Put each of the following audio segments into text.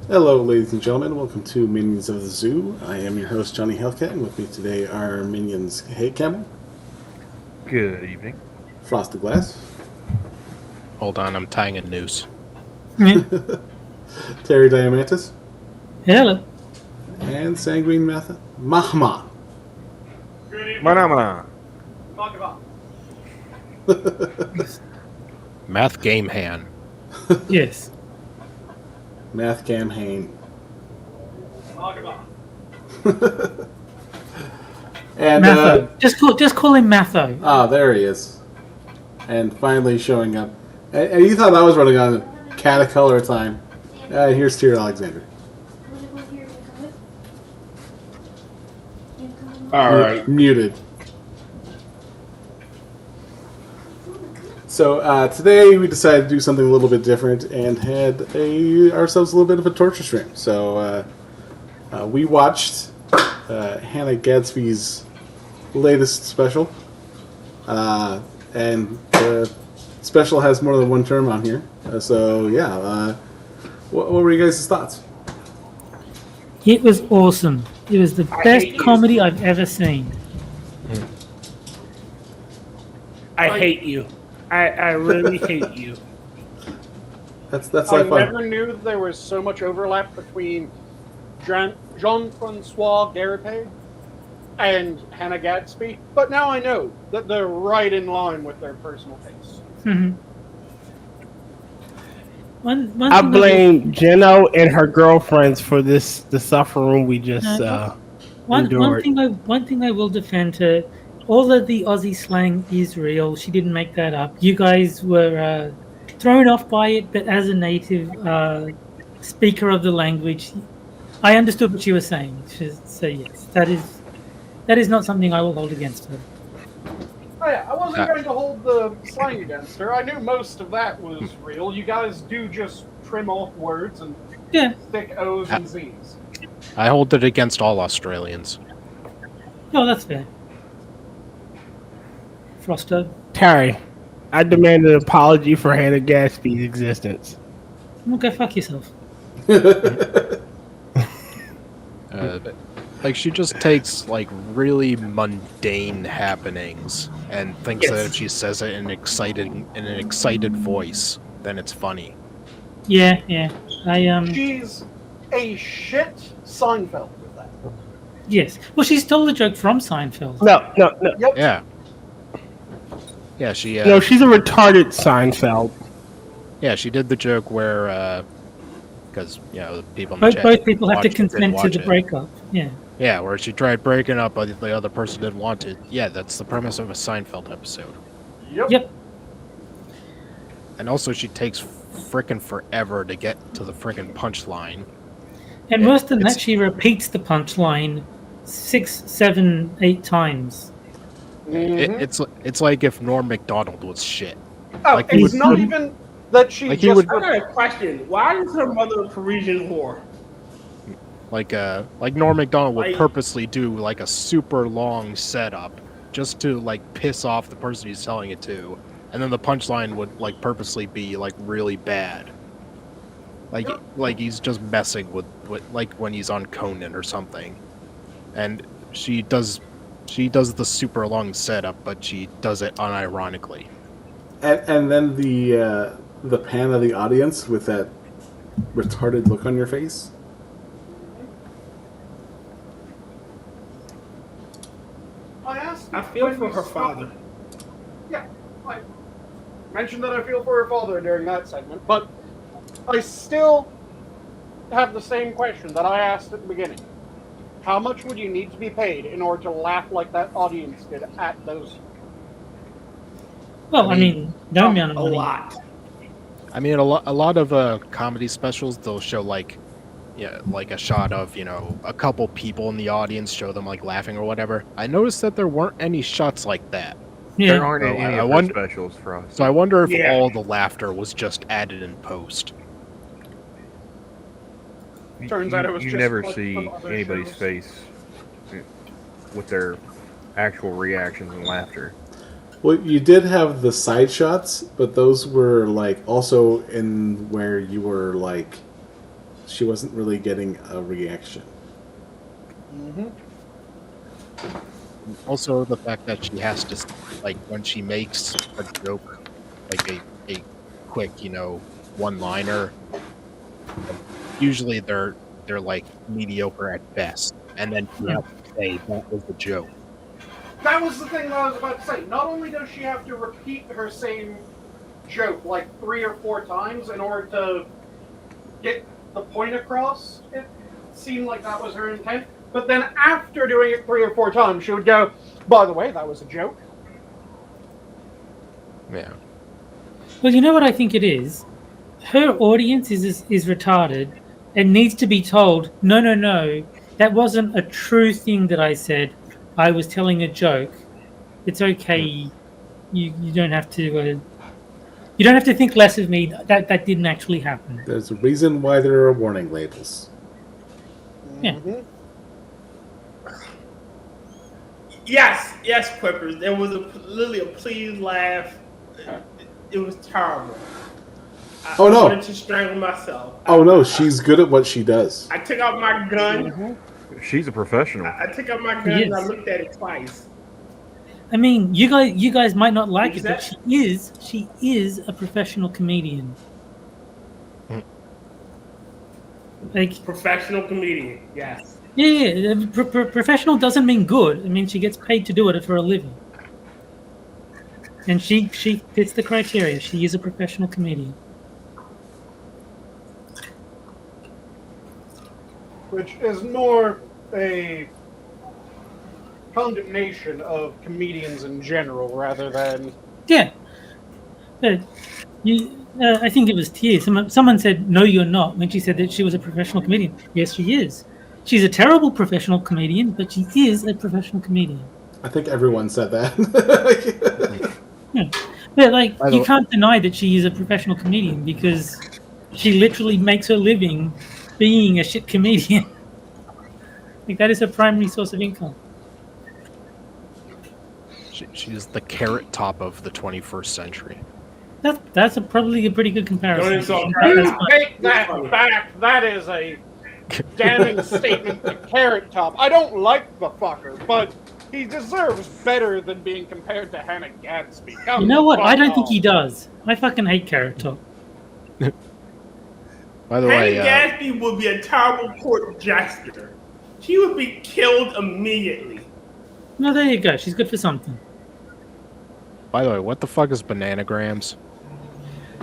Hello, ladies and gentlemen. Welcome to Minions of the Zoo. I am your host, Johnny Hellcat, and with me today are minions Hey Camel, Good evening. Frosted Glass, Hold on, I'm tying a noose. Terry Diamantis, Hello. and Sanguine Mathghamhain. Mana. Mathghamhain. Yes. Mathghamhain. And Matho. Just call him Matho. there he is. And finally showing up. And you thought I was running on Catacolor time. Here's Tyr Alexander. Alright. Muted. So today we decided to do something a little bit different and had ourselves a little bit of a torture stream. So we watched Hannah Gadsby's latest special. And the special has more than one term on here. What were you guys' thoughts? It was awesome. It was the best hate you. comedy I've ever seen. I hate you. I really hate you. That's I like fun. never knew there was so much overlap between Jean-Francois Garipé and Hannah Gadsby, but now I know that they're right in line with their personal tastes. Mhm. One I thing blame Jeno and her girlfriends for the suffering we just one endured. thing I will defend her. All of the Aussie slang is real. She didn't make that up. You guys were thrown off by it, but as a native speaker of the language, I understood what she was saying. So yes, that is not something I will hold against her. Oh yeah, I wasn't going to hold the slang against her. I knew most of that was real. You guys do just trim off words and Yeah. stick O's and Z's. I hold it against all Australians. No, that's fair. Frosto. Terry, I demand an apology for Hannah Gadsby's existence. Go fuck yourself. Like, she just takes, like, really mundane happenings and thinks that if she says it in an excited voice, then it's funny. Yeah. She's a shit Seinfeld with that. Yes. Well, she stole the joke from Seinfeld. No. Yep. Yeah. Yeah, she, No, she's a retarded Seinfeld. yeah, she did the joke where, because, you know, the people in the chat Both people have to watched it, didn't consent to watch the it. breakup. Yeah. Yeah, where she tried breaking up, but the other person didn't want to. Yeah, that's the premise of a Seinfeld episode. Yep. And also, she takes frickin' forever to get to the frickin' punchline. And Yeah, worse than it's- that, she repeats the punchline 6, 7, 8 times. It's like if Norm Macdonald was shit. Oh, Like, he it's would- not even that she like, he just... would- I got a question. Why is her mother a Parisian whore? Like Norm Macdonald would Like- purposely do like a super long setup just to like piss off the person he's telling it to, and then the punchline would like purposely be like really bad. Like he's just messing with like when he's on Conan or something, and she does the super long setup, but she does it unironically. And then the pan of the audience with that retarded look on your face. I feel for her father. Yeah, I mentioned that I feel for her father during that segment, but I still have the same question that I asked at the beginning. How much would you need to be paid in order to laugh like that audience did at those? Well, I mean, no amount of A money. lot. I mean, a lot of comedy specials, they'll show like, yeah, like a shot of, you know, a couple people in the audience, show them like laughing or whatever. I noticed that there weren't any shots like that. There Yeah. aren't Oh, any I of her wonder- specials for us. So I wonder if Yeah. all the laughter was just added in post. Turns out it was you just never like see from other anybody's shows. face with their actual reactions and laughter. Well, you did have the side shots, but those were like also in where you were like she wasn't really getting a reaction. Mm-hmm. Also, the fact that she has to, like, when she makes a joke, like a quick, one-liner, usually they're like mediocre at best, and then she has to say that was the joke. That was the thing that I was about to say. Not only does she have to repeat her same joke like 3 or 4 times in order to get the point across, it seemed like that was her intent, but then after doing it 3 or 4 times, she would go, by the way, that was a joke. Yeah. Well, you know what I think it is? Her audience is retarded and needs to be told, no, that wasn't a true thing that I said. I was telling a joke. It's okay. You don't have to. You don't have to think less of me. That didn't actually happen. There's a reason why there are warning labels. Yeah. Yes, Quippers. There was literally a please laugh. It was terrible. Oh, no. I wanted to strangle myself. Oh no, she's good at what she does. I took out my gun. She's a professional. I took out my gun and I looked at it twice. I mean, you guys might not like it, but she is a professional comedian. Like Professional comedian, yes. Yeah. Professional doesn't mean good. I mean, she gets paid to do it for a living, and she fits the criteria. She is a professional comedian. Which is more a condemnation of comedians in general rather than... Yeah. But I think it was TUES. Someone said, no, you're not, when she said that she was a professional comedian. Yes, she is. She's a terrible professional comedian, but she is a professional comedian. I think everyone said that. Yeah. But, you can't deny that she is a professional comedian because she literally makes her living being a shit comedian. Like, that is her primary source of income. She's the carrot top of the 21st century. That's probably a pretty good comparison. You take that back. That is a damning statement to Carrot Top. I don't like the fucker, but he deserves better than being compared to Hannah Gadsby. You know what? I don't think he does. I fucking hate Carrot Top. By the way, Hannah Gadsby would be a terrible court jester. She would be killed immediately. No, there you go. She's good for something. By the way, what the fuck is bananagrams?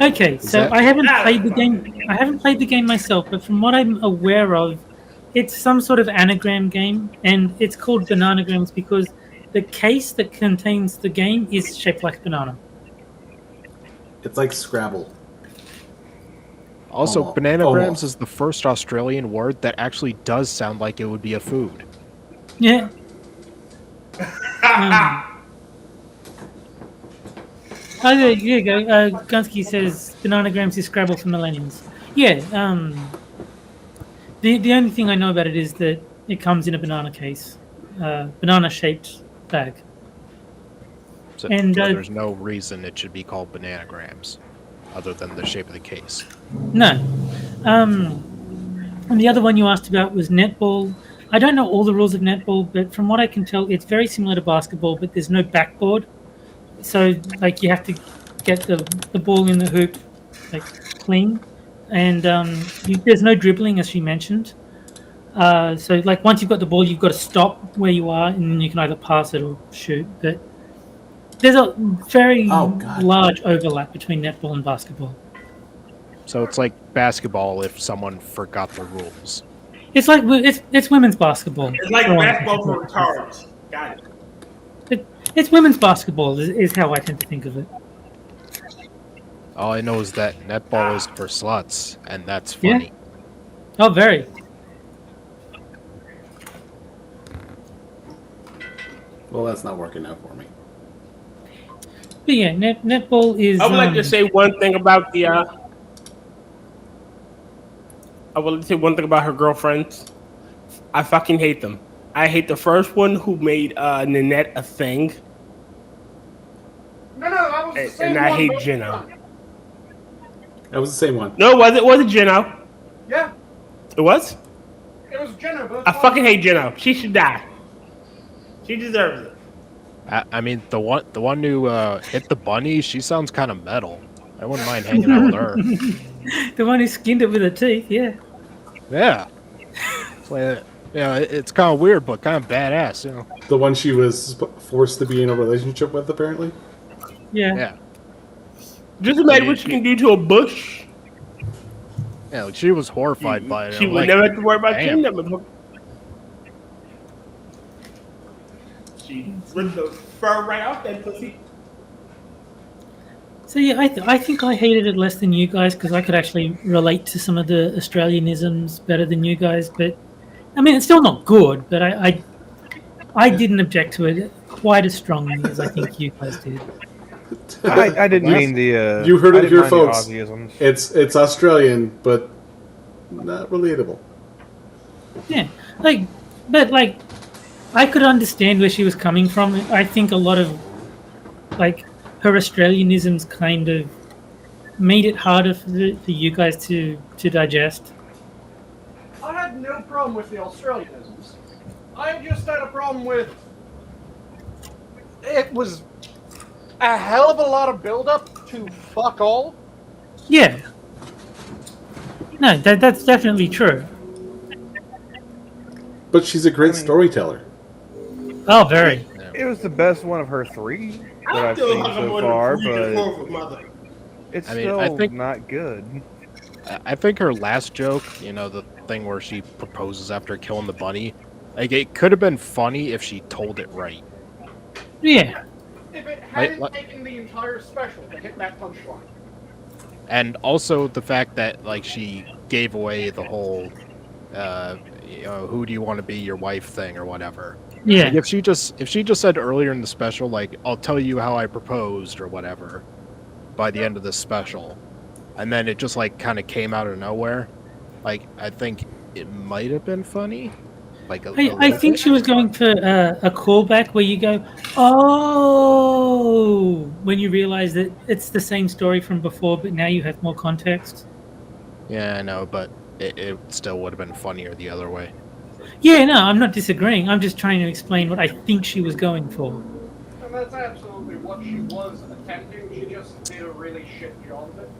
Okay, so I haven't played the game. I haven't played the game myself, but from what I'm aware of, it's some sort of anagram game, and it's called bananagrams because the case that contains the game is shaped like a banana. It's like Scrabble. Also, bananagrams is the first Australian word that actually does sound like it would be a food. Yeah. There you go. Gunsky says bananagrams is Scrabble for millennials. Yeah. The only thing I know about it is that it comes in a banana case, banana-shaped bag. So And, there's no reason it should be called bananagrams, other than the shape of the case. No. And the other one you asked about was netball. I don't know all the rules of netball, but from what I can tell, it's very similar to basketball, but there's no backboard. So, like, you have to get the ball in the hoop, like, clean. And there's no dribbling, as she mentioned. So, like, once you've got the ball, you've got to stop where you are, and then you can either pass it or shoot. But there's a very large overlap between netball and basketball. So it's like basketball if someone forgot the rules. It's like it's women's basketball. It's like basketball for retards. Got it. It's women's basketball is how I tend to think of it. All I know is that netball is for sluts, and that's funny. Yeah. Oh, very. Well, that's not working out for me. But yeah, netball is... I would like to say one thing about the... I would like to say one thing about her girlfriends. I fucking hate them. I hate the first one who made Nanette a thing. No, that was the same and I one hate most Gino. of the time. That was the same one. No, it wasn't Gino. Yeah. It was? It was Jenna, but I fucking hate Jenna. She should die. She deserves it. I mean, the one who hit the bunny, she sounds kind of metal. I wouldn't mind hanging out with her. The one who skinned it with her teeth, yeah. Yeah. It's like, it's kind of weird, but kind of badass, you know. The one she was forced to be in a relationship with, apparently. Yeah. Yeah. Just imagine what you can do to a bush. Yeah, like she was horrified by it. She I'm would like, never have to worry about damn. killing them. She ripped the fur right off that pussy. So yeah, I think I hated it less than you guys because I could actually relate to some of the Australianisms better than you guys. But I mean, it's still not good. But I didn't object to it quite as strongly as I think you guys did. I didn't mean the. You heard I it didn't here, mind the folks. Aussiisms. It's Australian, but not relatable. Yeah, but I could understand where she was coming from. I think a lot of her Australianisms kind of made it harder for you guys to digest. I had no problem with the Australianisms. I just had a problem with it was a hell of a lot of build-up to fuck all. Yeah. No, that's definitely true. But she's a great storyteller. Oh, very. It was the best one of her three that I've seen so far, but it's still I think not good. I think her last joke, the thing where she proposes after killing the bunny, it could have been funny if she told it right. Yeah. If it hadn't taken the entire special to hit that punchline. And also the fact that she gave away the whole who do you want to be your wife thing or whatever. Yeah. If she just said earlier in the special, I'll tell you how I proposed or whatever by the end of this special, and then it just kind of came out of nowhere, I think it might have been funny. I think she was going for a callback where you go, oh, when you realize that it's the same story from before, but now you have more context. Yeah, I know, but it still would have been funnier the other way. Yeah, no, I'm not disagreeing. I'm just trying to explain what I think she was going for. And that's absolutely what she was attempting. She just did a really shit job of it.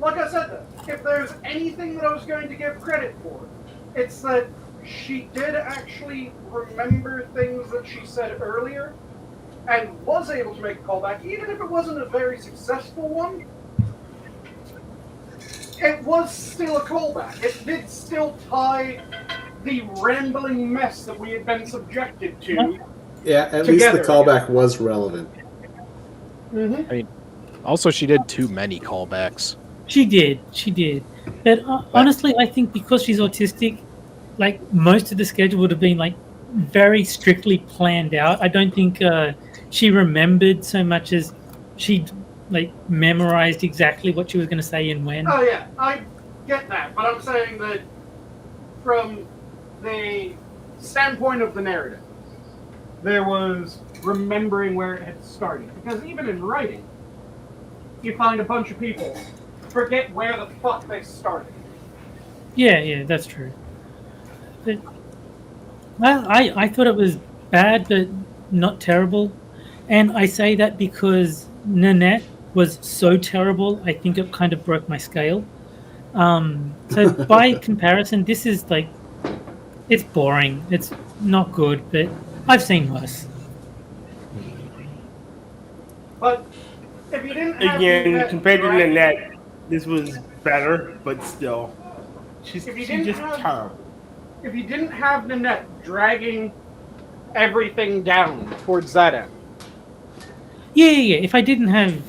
Like I said, if there's anything that I was going to give credit for, it's that she did actually remember things that she said earlier and was able to make a callback, even if it wasn't a very successful one. It was still a callback. It did still tie the rambling mess that we had been subjected to. Yeah, at Together, least the callback was relevant. Mm-hmm. I mean, also she did too many callbacks. She did. But honestly, I think because she's autistic, most of the schedule would have been very strictly planned out. I don't think she remembered so much as she memorized exactly what she was going to say and when. Oh yeah, I get that, but I'm saying that from the standpoint of the narrative, there was remembering where it had started. Because even in writing, you find a bunch of people forget where the fuck they started. Yeah, that's true. But I thought it was bad, but not terrible. And I say that because Nanette was so terrible, I think it kind of broke my scale. So by comparison, this is it's boring. It's not good, but I've seen worse. But if you didn't have Again, Nanette compared to dragging- Nanette, this was better, but still. She's If you didn't just have- terrible. if you didn't have Nanette dragging everything down towards that end. Yeah. If I didn't have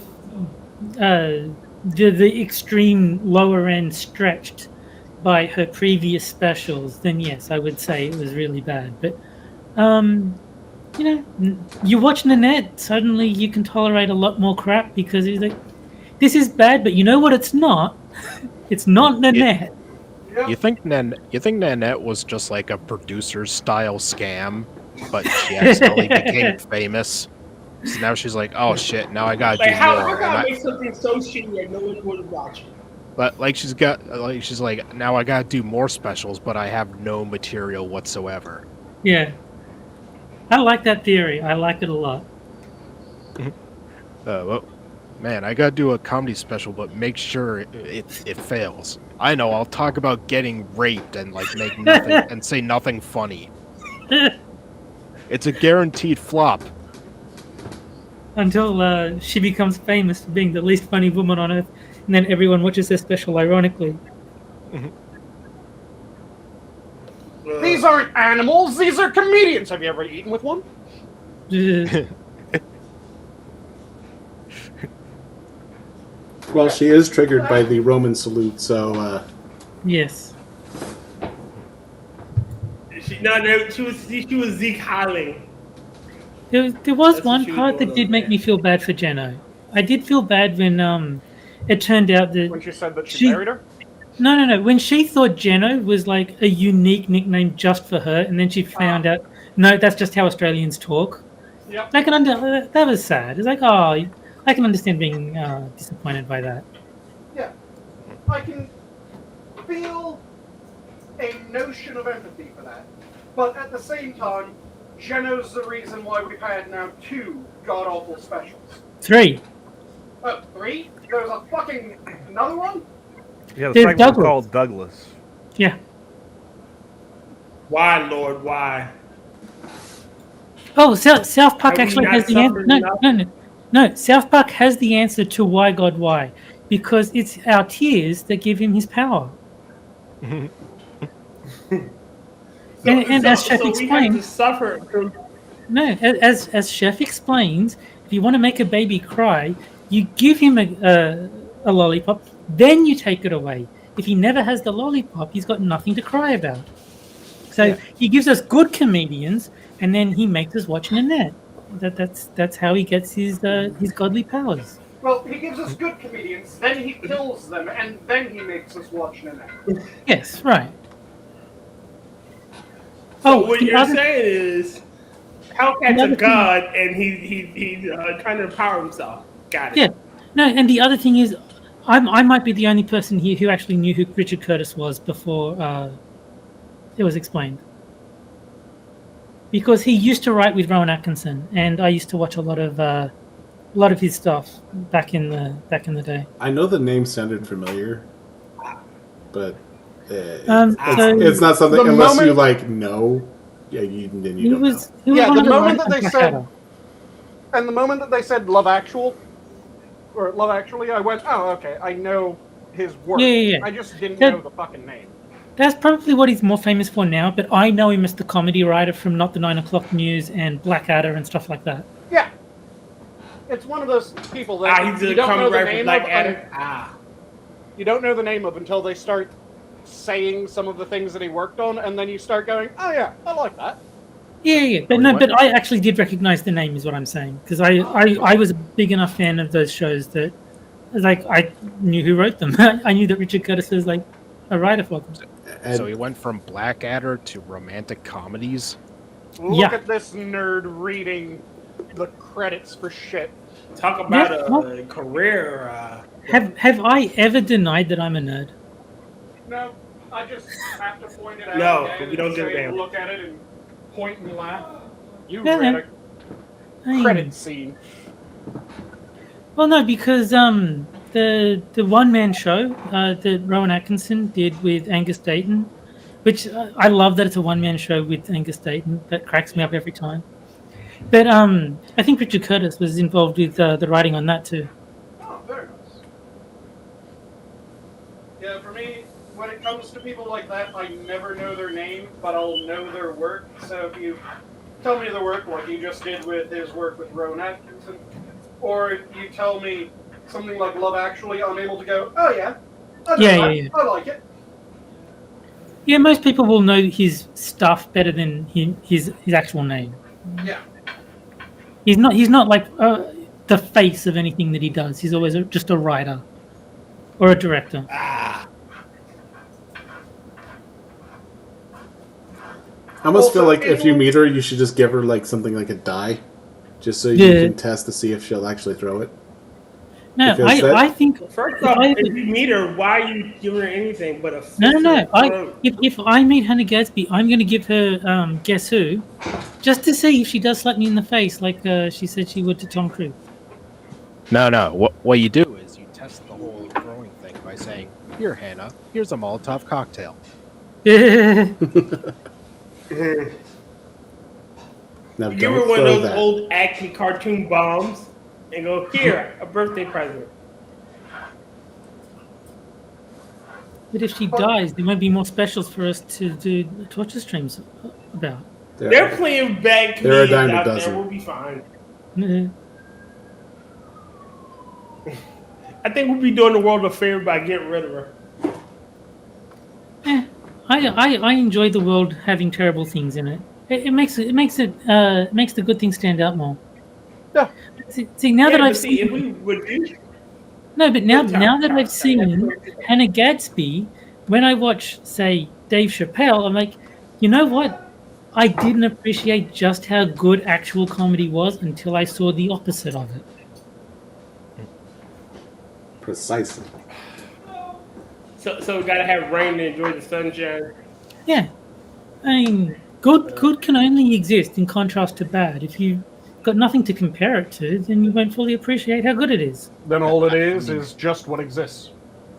the extreme lower end stretched by her previous specials, then yes, I would say it was really bad. But you watch Nanette, suddenly you can tolerate a lot more crap because it's this is bad, but you know what? It's not. It's not Nanette. Yep. You think Nanette was just a producer's style scam, but she accidentally became famous. So now she's oh shit, now I gotta do How more. can I And make something so shitty that no one would watch it? But like she's like now I gotta do more specials, but I have no material whatsoever. Yeah. I like that theory. I like it a lot. Well, man, I gotta do a comedy special, but make sure it fails. I know, I'll talk about getting raped and like make nothing and say nothing funny. It's a guaranteed flop. Until she becomes famous for being the least funny woman on earth, and then everyone watches their special ironically. These aren't animals, these are comedians. Have you ever eaten with one? Well, she is triggered by the Roman salute, so Yes. She was Zeke Howling. There was That's what one she was part doing that did over make there. me feel bad for Jeno. I did feel bad when it turned out that When she said that she married her? No. When she thought Jeno was like a unique nickname just for her, and then she found out, no, that's just how Australians talk. Yep. That was sad. It's like, oh, I can understand being disappointed by that. Yeah. I can feel a notion of empathy for that. But at the same time, Geno's the reason why we've had now 2 god-awful specials. 3. Oh, 3? There's a fucking another one? Yeah, the There's second one's Douglas. called Douglas. Yeah. Why, Lord, why? Oh, South Park Have we actually not has the answer. suffered No, enough? no, no, no. South Park has the answer to why God why, because it's our tears that give him his power. And as Chef we have to explained, suffer from no, as Chef explains, if you want to make a baby cry, you give him a lollipop, then you take it away. If he never has the lollipop, he's got nothing to cry about. So he gives us good comedians, and then he makes us watch Nanette. That's how he gets his godly powers. Well, he gives us good comedians, then he kills them, and then he makes us watch Nanette. Yes, right. So what the you're other- saying is Hellcat's Another a thing- god and he's trying to empower himself. Got it. Yeah. No, and the other thing is, I might be the only person here who actually knew who Richard Curtis was before it was explained. Because he used to write with Rowan Atkinson, and I used to watch a lot of his stuff back in the day. I know the name sounded familiar, but So it's not something The unless you moment- like know. Yeah, you don't know. he was Yeah, one the of moment writers that they on said- Blackadder. And the moment that they said Love Actually, I went, oh, okay, I know his work. Yeah. I just didn't That- know the fucking name. That's probably what he's more famous for now, but I know him as the comedy writer from Not the 9 O'Clock News and Blackadder and stuff like that. Yeah. It's one of those people that He's you a don't know comic the writer for name Black of. Adder. You don't know the name of until they start saying some of the things that he worked on, and then you start going, oh yeah, I like that. Yeah. But no, but I actually did recognize the name, is what I'm saying, because I was a big enough fan of those shows that, like, I knew who wrote them. I knew that Richard Curtis was like a writer for them. So he went from Blackadder to romantic comedies. Look Yeah. at this nerd reading the credits for shit. Talk about Yeah, a career. Have I ever denied that I'm a nerd? No, I just have to point it out. No, again we don't and give a say, damn. look at it and point and laugh. You Yeah, read I a mean, credit scene. Well, no, because the one man show that Rowan Atkinson did with Angus Dayton, which I love that it's a one man show with Angus Dayton. That cracks me up every time. But I think Richard Curtis was involved with the writing on that too. Oh, very nice. Yeah, for me, when it comes to people like that, I never know their name, but I'll know their work. So if you tell me the work, like you just did with his work with Rowan Atkinson, or you tell me something like Love Actually, I'm able to go, oh yeah, I know that. Yeah. I like it. Yeah, most people will know his stuff better than his actual name. Yeah. He's not like the face of anything that he does. He's always just a writer or a director. I almost feel Also, like if you meet her, you should just give her like something like a die, just so you Yeah. can test to see if she'll actually throw it. No, Because I think First if off, I, if you meet her, why are you giving her anything but a fist no, in no, her I throat? if I meet Hannah Gadsby, I'm going to give her Guess Who, just to see if she does slap me in the face like she said she would to Tom Cruise. No. What you do is you test the whole throwing thing by saying, "Here, Hannah, here's a Molotov cocktail." Now Give don't her one of throw those that. old action cartoon bombs and go, here, a birthday present. But if she dies, there won't be more specials for us to do torture streams about. They're playing bad They're a comedians dime a out dozen. there. We'll be fine. Uh, I think we'll be doing the world a favor by getting rid of her. I enjoy the world having terrible things in it. It makes the good things stand out more. Yeah. See now that Yeah, I've but see, seen if we reduce no, but now Time. that I've seen Hannah Gadsby, when I watch say Dave Chappelle, I'm like, you know what? I didn't appreciate just how good actual comedy was until I saw the opposite of it. Precisely. So we gotta have rain to enjoy the sunshine. Yeah, I mean, good can only exist in contrast to bad. If you've got nothing to compare it to, then you won't fully appreciate how good it is. Then all it is just what exists.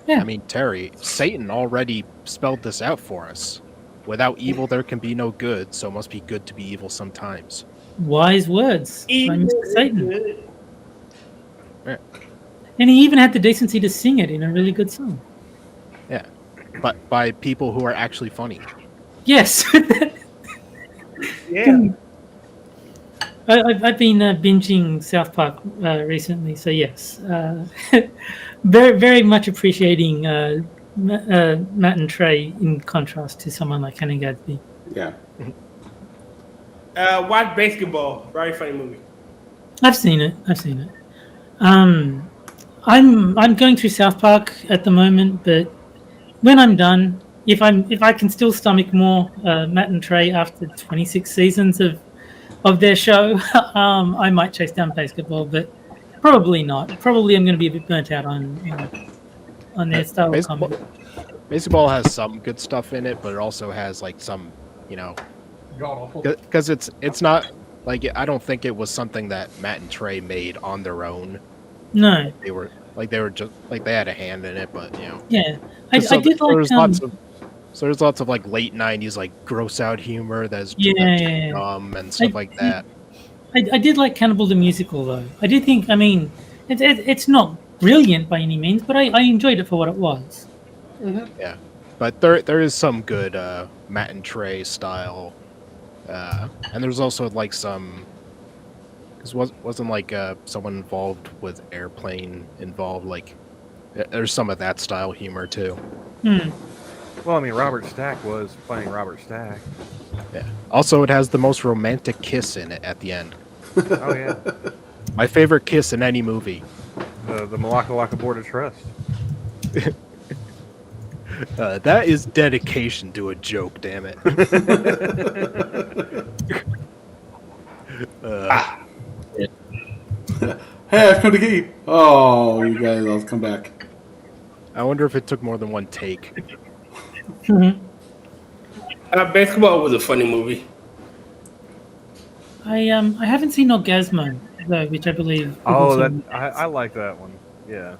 Yeah. I mean, Terry, Satan already spelled this out for us. Without evil, there can be no good, so it must be good to be evil sometimes. Wise words by Evil Mr. is Satan. good. Yeah. And he even had the decency to sing it in a really good song. Yeah. But by people who are actually funny. Yes. Yeah. I've been binging South Park recently, so yes. Very, very much appreciating Matt and Trey in contrast to someone like Hannah Gadsby. Yeah. Watch Basketball. Very funny movie. I've seen it. I'm going through South Park at the moment, but when I'm done, if I can still stomach more Matt and Trey after 26 seasons of their show, I might chase down Basketball, but probably not. Probably I'm going to be a bit burnt out on their style of comedy. Baseball has some good stuff in it, but it also has like some, God awful. because it's not like I don't think it was something that Matt and Trey made on their own. No. They were just like they had a hand in it, but Yeah. I did like there's lots of like late '90s like gross out humor that's Yeah. dumb and stuff like that. I did like Cannibal the Musical though. I did think, I mean, it's not brilliant by any means, but I enjoyed it for what it was. Yeah, but there is some good Matt and Trey style, and there's also like some. Because wasn't like someone involved with Airplane involved, like there's some of that style humor too. Well, I mean, Robert Stack was playing Robert Stack. Yeah. Also, it has the most romantic kiss in it at the end. Oh yeah, My favorite kiss in any movie. the Malacca Lacka Board of Trust. That is dedication to a joke, damn it. Hey, I've come to get you. Oh, you guys, I'll come back. I wonder if it took more than one take. Basketball was a funny movie. I haven't seen Orgasmo though, which I believe. Oh, I like that one. Yeah.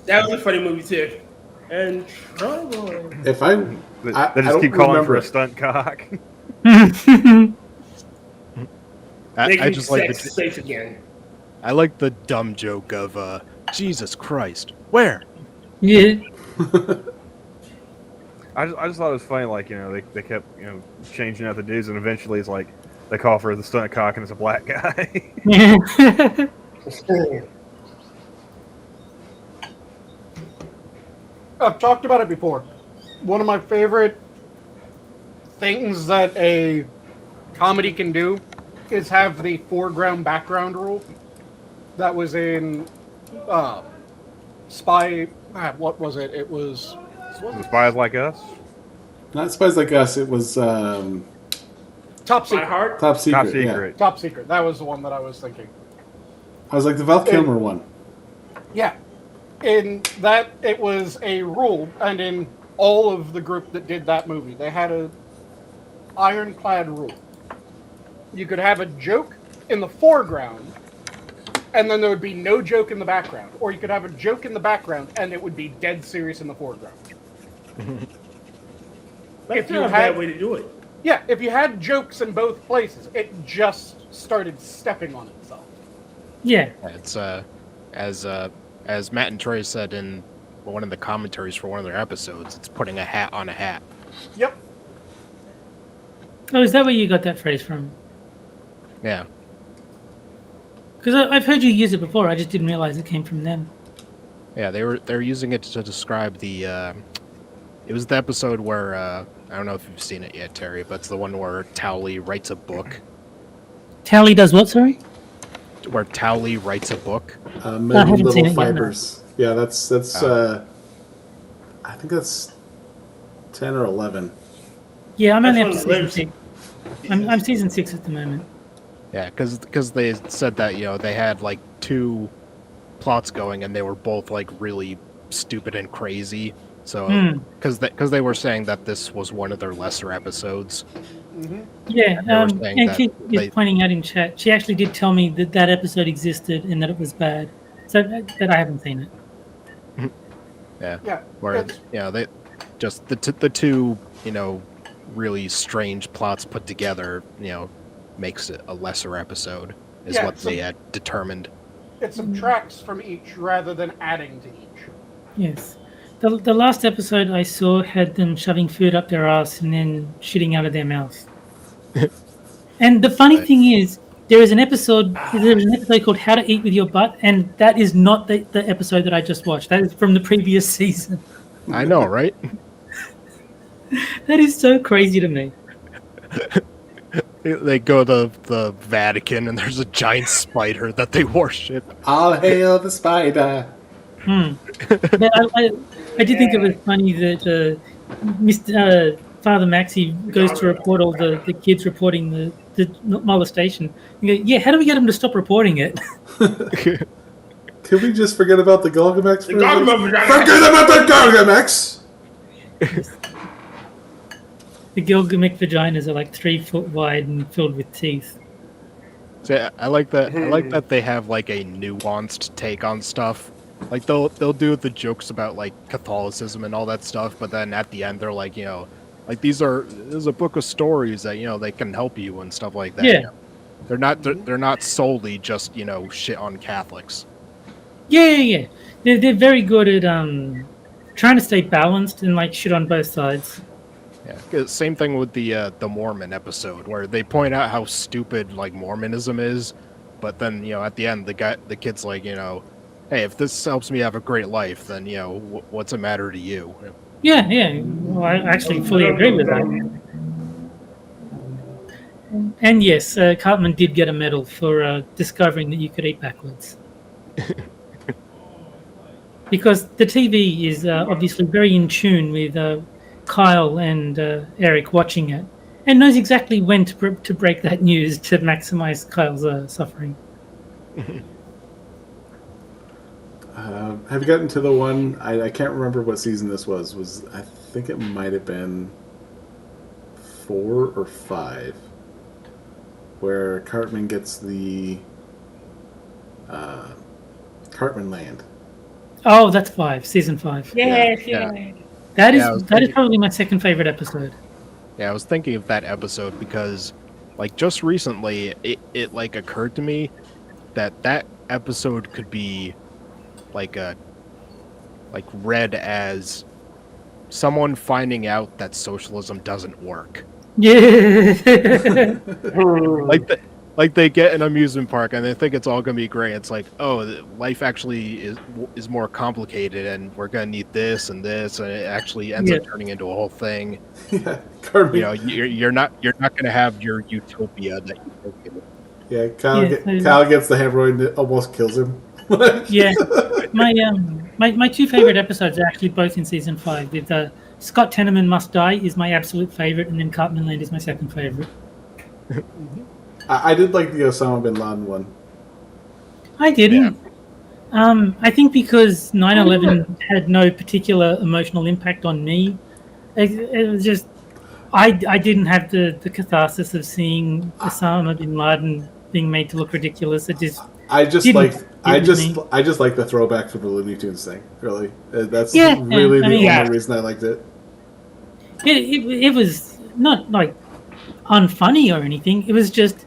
That was a funny movie too. And trouble. If I They I just keep don't calling remember for a it. stunt cock. I just like sex safe again. I like the dumb joke of Jesus Christ, where? Yeah. I just thought it was funny, like, they kept, changing out the dudes, and eventually it's like, they call for the stunt cock, and it's a black guy. I've talked about it before. One of my favorite things that a comedy can do is have the foreground background rule. That was in Spy. What was it? It was. The Spies Like Us. Not Spies Like Us. It was Top My Secret. heart. Top Secret. Top Yeah. Secret. Top Secret. That was the one that I was thinking. I was like the Val Kilmer one. Yeah. In that, it was a rule, and in all of the group that did that movie, they had a ironclad rule. You could have a joke in the foreground, and then there would be no joke in the background. Or you could have a joke in the background, and it would be dead serious in the foreground. That's not a bad way to do it. Yeah, if you had jokes in both places, it just started stepping on itself. Yeah. It's as Matt and Troy said in one of the commentaries for one of their episodes, it's putting a hat on a hat. Yep. Oh, is that where you got that phrase from? Yeah. Because I've heard you use it before. I just didn't realize it came from them. Yeah, they were using it to describe the. It was the episode where I don't know if you've seen it yet, Terry, but it's the one where Towley writes a book. Tally does what? Sorry. Where Towley writes a book. Million haven't seen Little it yet, no. Fibers. Yeah, that's. I think that's 10 or 11. Yeah, I'm only up to That's season one 6. I'm season 6 at the moment. Yeah, because they said that they had like 2 plots going and they were both like really stupid and crazy. So because they were saying that this was one of their lesser episodes. Yeah, They were saying and that Kate is they- pointing out in chat. She actually did tell me that that episode existed and that it was bad. So that I haven't seen it. Yeah. Where it's- they just the two really strange plots put together makes it a lesser episode is Yeah, what so- they had determined. It subtracts from each rather than adding to each. Yes. The last episode I saw had them shoving food up their ass and then shitting out of their mouth. And the funny thing is, there's an episode called How to Eat with Your Butt, and that is not the episode that I just watched. That is from the previous season. I know, right? That is so crazy to me. They go to the Vatican and there's a giant spider that they worship. All hail the spider. But I did think it was funny that Mr. Father Maxi goes to report all the kids reporting the molestation. You go, yeah, how do we get them to stop reporting it? Can we just forget about the Gilgamesh? The Gilgamesh. Forget about the Gilgamesh! The Gilgamesh vaginas are like 3 foot wide and filled with teeth. So I like that. I like that they have like a nuanced take on stuff. Like they'll do the jokes about like Catholicism and all that stuff, but then at the end they're like, like there's a book of stories that they can help you and stuff like that. Yeah. They're not solely just shit on Catholics. Yeah. They're very good at trying to stay balanced and like shit on both sides. Yeah. 'Cause same thing with the Mormon episode where they point out how stupid like Mormonism is, but then at the end the kid's like hey, if this helps me have a great life, then what's it matter to you? Yeah. Well, I actually fully agree with that. And yes, Cartman did get a medal for discovering that you could eat backwards. Because the TV is obviously very in tune with Kyle and Eric watching it, and knows exactly when to break that news to maximize Kyle's suffering. Have you gotten to the one? I can't remember what season this was. I think it might have been 4 or 5, where Cartman gets the Cartman Land. Oh, that's 5, season 5. Yeah. That Yeah, I was is thinking- probably my second favorite episode. Yeah, I was thinking of that episode because, like, just recently, it like occurred to me that episode could be like read as someone finding out that socialism doesn't work. Yeah. Like they get an amusement park and they think it's all gonna be great. It's like, oh, life actually is more complicated, and we're gonna need this, and it actually ends up turning into a whole thing. Yeah, Cartman. You're not gonna have your utopia that you think. Yeah, Kyle gets the hemorrhoid and it almost kills him. Yeah, my 2 favorite episodes are actually both in season 5. With Scott Tenorman Must Die is my absolute favorite, and then Cartman Land is my second favorite. I did like the Osama bin Laden one. I didn't. I think because 9/11 had no particular emotional impact on me, it was just I didn't have the catharsis of seeing Osama bin Laden being made to look ridiculous. It just I just didn't like hit with me. I just like the throwback for the Looney Tunes thing. Really, that's Yeah, really I the mean, only reason I liked it. it was not like unfunny or anything. It was just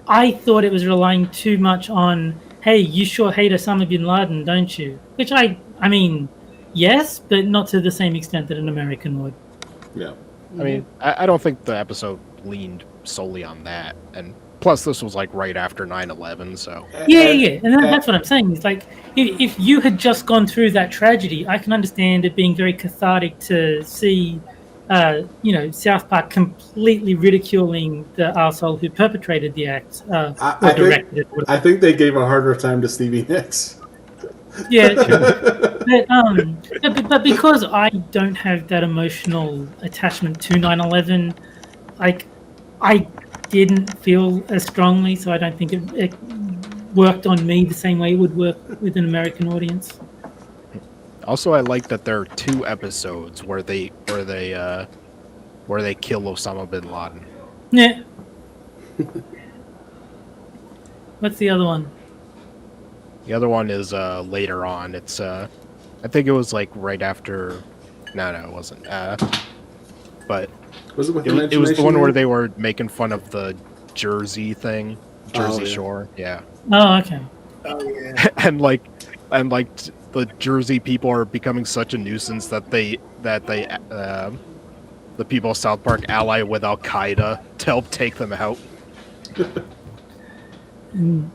I thought it was relying too much on, hey, you sure hate Osama bin Laden, don't you? Which I mean, yes, but not to the same extent that an American would. Yeah. I mean, I don't think the episode leaned solely on that, and plus this was like right after 9/11, so Yeah, and that's what I'm saying. It's like if you had just gone through that tragedy, I can understand it being very cathartic to see, South Park completely ridiculing the arsehole who perpetrated the act or directed it. I think they gave a harder time to Stevie Nicks. Yeah, but because I don't have that emotional attachment to 9/11, like I didn't feel as strongly, so I don't think it worked on me the same way it would work with an American audience. also I like that there are 2 episodes where they kill Osama bin Laden. Yeah. What's the other one? The other one is later on. It's I think it was like right after. No, it wasn't. But Was it with it was the one where they were making fun of the Jersey thing, Jersey Shore. Yeah. Oh, okay. Oh yeah. and the Jersey people are becoming such a nuisance that the people of South Park ally with Al Qaeda to help take them out. And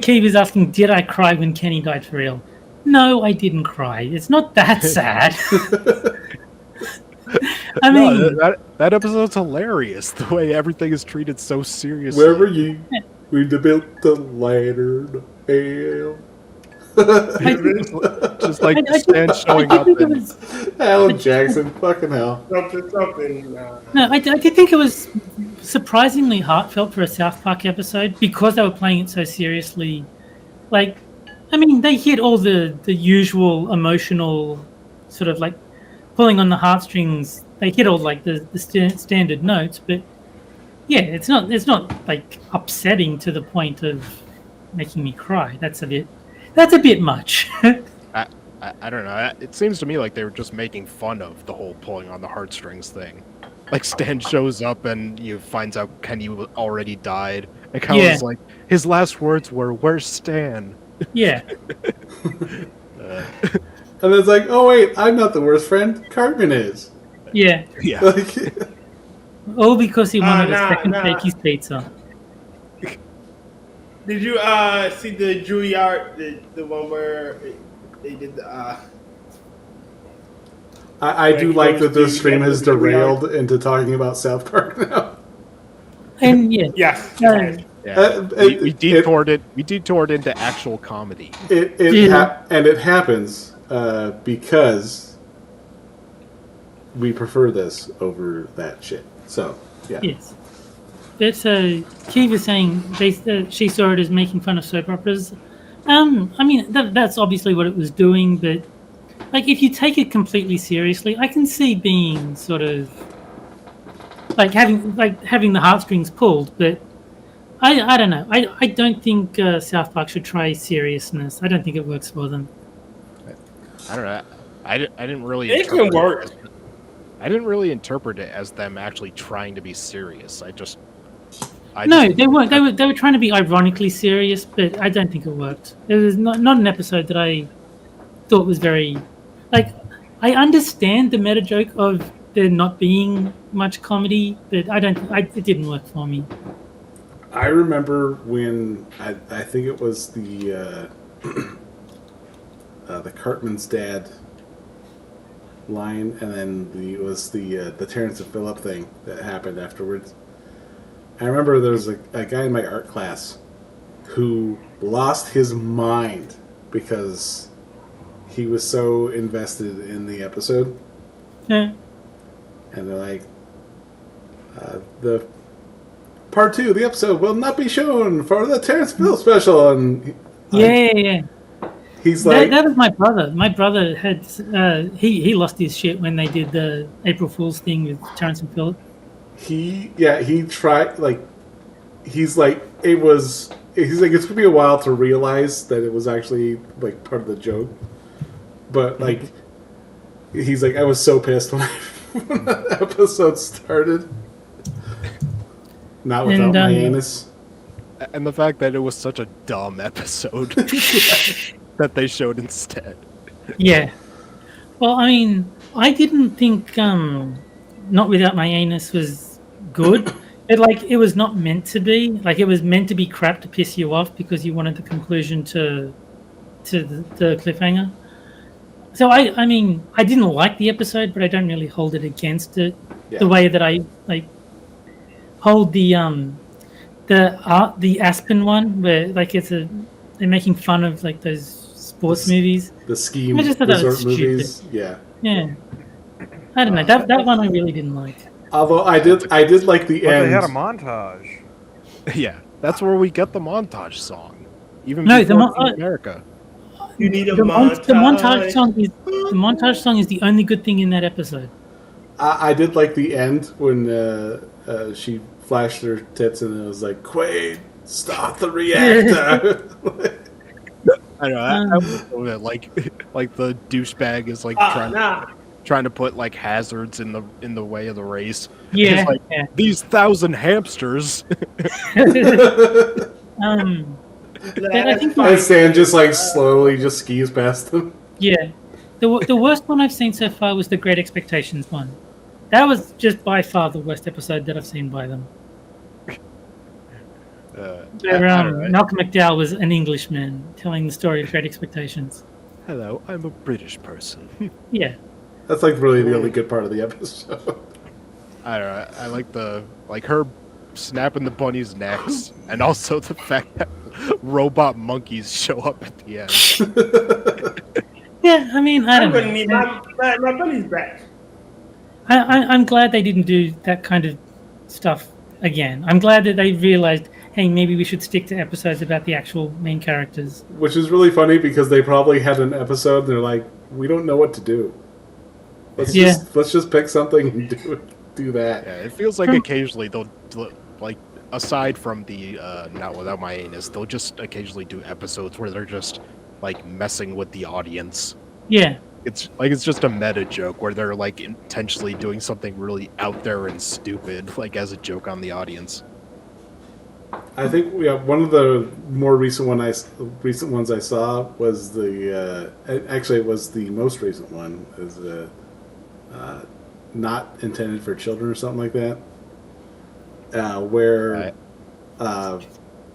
Keith is asking, did I cry when Kenny died for real? No, I didn't cry. It's not that sad. I mean, that episode's hilarious. The way everything is treated so seriously. Where were you? We built the ladder to hell. Just like Stan showing up and Alan Jackson, fucking hell. Something. No, I did think it was surprisingly heartfelt for a South Park episode because they were playing it so seriously. Like, I mean, they hit all the usual emotional sort of like pulling on the heartstrings. They hit all like the standard notes, but yeah, it's not like upsetting to the point of making me cry. That's a bit much. I don't know. It seems to me like they were just making fun of the whole pulling on the heartstrings thing. Like Stan shows up and finds out Kenny already died. And Kyle's like, his last words were, "Where's Stan?" Yeah. And it's like, oh wait, I'm not the worst friend. Cartman is. Yeah. Yeah. Like, All because he wanted a second take his pizza. Did you see the Juilliard, the one where they did the I do like that this stream has derailed into talking about South Park now. And yeah. yes. Yeah. We detoured it. We detoured into actual comedy. And it happens because we prefer this over that shit. So yeah. Yes. But Keith was saying she saw it as making fun of soap operas. I mean that's obviously what it was doing, but like if you take it completely seriously, I can see being sort of having the heartstrings pulled, but I don't know. I don't think South Park should try seriousness. I don't think it works for them. I don't know. I didn't really. It can work. I didn't really interpret it as them actually trying to be serious. They weren't. They were trying to be ironically serious, but I don't think it worked. It was not an episode that I thought was very like. I understand the meta joke of there not being much comedy, but it didn't work for me. I remember when I think it was the Cartman's dad line, and then it was the Terrence and Phillip thing that happened afterwards. I remember there was a guy in my art class who lost his mind because he was so invested in the episode. Yeah. And they're like, the part 2 of the episode will not be shown for the Terrence Phillip special. And Yeah. He's like, that was my brother. My brother had he lost his shit when they did the April Fool's thing with Terrence and Phillip. he tried, like, he's like, he's like, it's gonna be a while to realize that it was actually like part of the joke, but like, he's like, I was so pissed when the episode started. Not without my anus. And the fact that it was such a dumb episode that they showed instead. Yeah. Well, I mean, I didn't think Not Without My Anus was good. It was not meant to be. Like, it was meant to be crap to piss you off because you wanted the conclusion to the cliffhanger. So I mean, I didn't like the episode, but I don't really hold it against it. Yeah. The way that I like hold the Aspen one, where like they're making fun of like those sports movies. The ski I just thought that resort was movies. stupid. Yeah. Yeah. I don't know. That one I really didn't like. Although I did like the But end. they had a montage. Yeah, that's where we get the montage song. Even No, before the Team America. You need a The montage. montage song is the only good thing in that episode. I did like the end when she flashed her tits and it was like, Quaid, stop the reactor. I know. I was over it, like the douchebag is like trying to put like hazards in the way of the race. Yeah. He's like, Yeah. these 1,000 hamsters. But I think And Stan just like slowly just skis past them. yeah, the worst one I've seen so far was the Great Expectations one. That was just by far the worst episode that I've seen by them. Where Malcolm McDowell was an Englishman telling the story of Great Expectations. Hello, I'm a British person. Yeah. That's like really the only good part of the episode. I don't know. I like her snapping the bunny's necks, and also the fact that robot monkeys show up at the end. Yeah, I mean, I I'm don't gonna know. need my bunnies back. I'm glad they didn't do that kind of stuff again. I'm glad that they realized, hey, maybe we should stick to episodes about the actual main characters. Which is really funny because they probably had an episode and they're like, we don't know what to do. Let's just pick something and do that. Yeah, it feels like occasionally they'll like, aside from the Not Without My Anus, they'll just occasionally do episodes where they're just like messing with the audience. Yeah. It's just a meta joke where they're like intentionally doing something really out there and stupid, like as a joke on the audience. I think one of the more recent ones I saw was actually it was the most recent one, is Not Intended for Children or something like that, where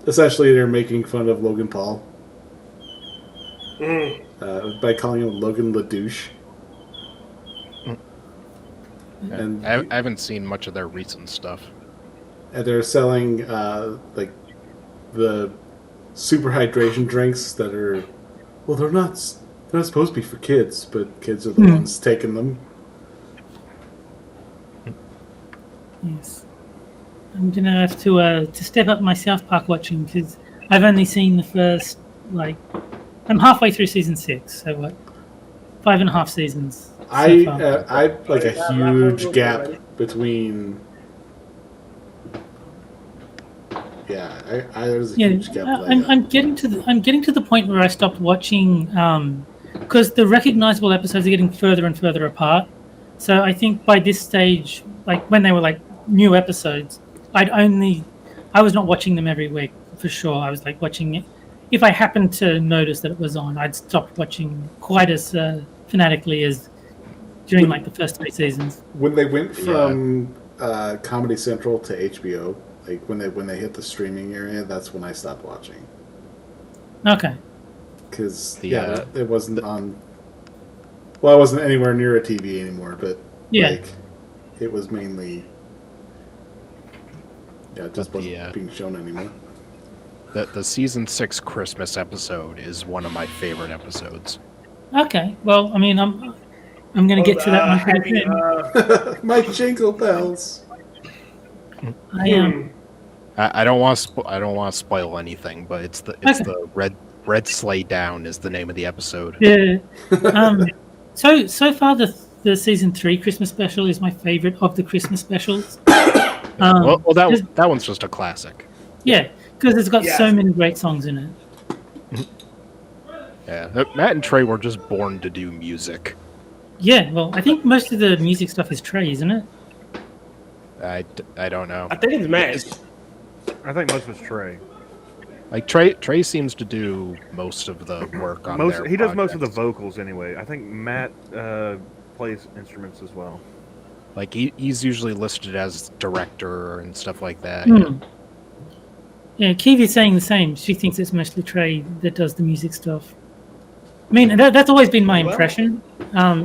essentially they're making fun of Logan Paul by calling him Logan LaDouche. And I haven't seen much of their recent stuff. And they're selling like the super hydration drinks that are, well, they're not supposed to be for kids, but kids are the ones taking them. Yes. I'm gonna have to step up my South Park watching because I've only seen the first, like, I'm halfway through season 6, so what, 5.5 seasons. I far. like a huge gap between. Yeah, there's a huge gap. I'm getting to the point where I stopped watching because the recognizable episodes are getting further and further apart. So I think by this stage, like when they were like new episodes, I was not watching them every week for sure. I was like watching it. If I happened to notice that it was on, I'd stop watching quite as fanatically as during like the first 3 seasons. When they went from Comedy Central to HBO, like when they hit the streaming area, that's when I stopped watching. Okay. Because it wasn't on. Well, I wasn't anywhere near a TV anymore, but like it was mainly. Yeah, it just wasn't being shown anymore. The season 6 Christmas episode is one of my favorite episodes. Okay. Well, I mean, I'm going to get to that one pretty soon. My jingle bells. I am. I don't want to spoil anything, but it's the Red Sleigh Down is the name of the episode. Yeah. So far the season 3 Christmas special is my favorite of the Christmas specials. Well, that one's just a classic. Yeah, because it's got so Yes. many great songs in it. Yeah, Matt and Trey were just born to do music. Yeah, well, I think most of the music stuff is Trey, isn't it? I don't know. I think it's Matt. I think most of it's Trey. Like Trey seems to do most of the work on their He does most of the projects. vocals anyway. I think Matt plays instruments as well. Like he's usually listed as director and stuff like that. Yeah, Kiwi's saying the same. She thinks it's mostly Trey that does the music stuff. I mean, that's always been my impression.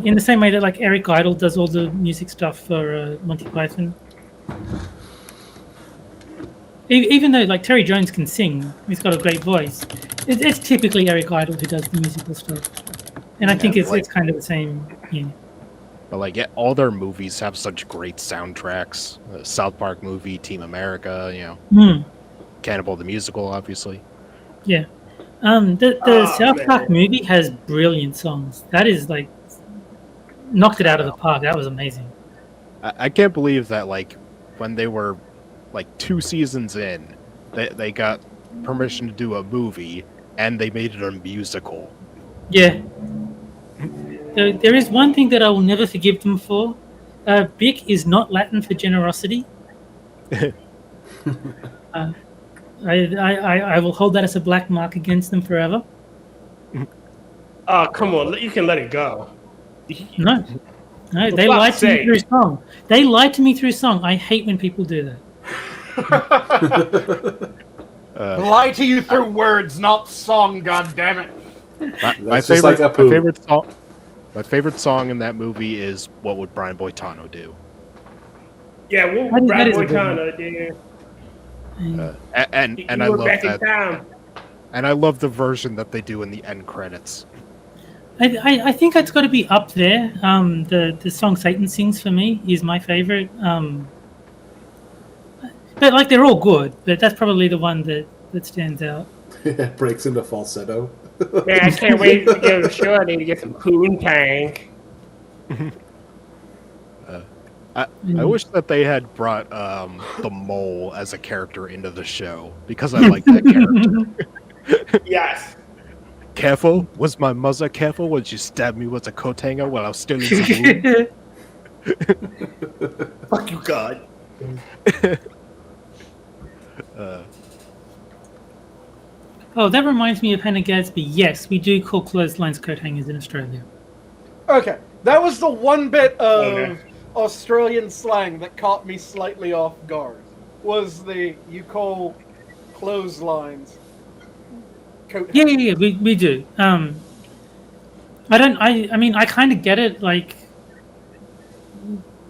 In the same way that like Eric Idle does all the music stuff for Monty Python. Even though like Terry Jones can sing, he's got a great voice. It's typically Eric Idle who does the musical stuff, and I think it's kind of the same. Yeah. But like, yeah, all their movies have such great soundtracks. South Park movie, Team America, Cannibal the Musical, obviously. Yeah. The South man. Park movie has brilliant songs. That is like knocked it out of the park. That was amazing. I can't believe that like when they were like 2 seasons in, they got permission to do a movie and they made it a musical. Yeah. There is one thing that I will never forgive them for. Bic is not Latin for generosity. I will hold that as a black mark against them forever. Oh, come on. You can let it go. No, they fuck's lied to me sake. through song. They lied to me through song. I hate when people do that. Lie to you through words, not song. God damn it! My just like a poo. my favorite song in that movie is "What Would Brian Boitano Do." Yeah, what That would Brad is a good Boitano do? And You I were love back in that, time. and I love the version that they do in the end credits. I think it's got to be up there. The song Satan Sings for me is my favorite. But like they're all good, but that's probably the one that stands out. It breaks into falsetto. Man, I can't wait to go to Shorty to get some poontang. I wish that they had brought the mole as a character into the show because I like that character. Yes. Careful, was my mother careful when she stabbed me with a coat hanger while I was still in the womb? Fuck you, God. Oh, that reminds me of Hannah Gadsby. Yes, we do call clotheslines coat hangers in Australia. Okay, that was the one bit of Okay. Australian slang that caught me slightly off guard. Was the you call clotheslines coat Yeah, we do. I mean, I kind of get it. Like,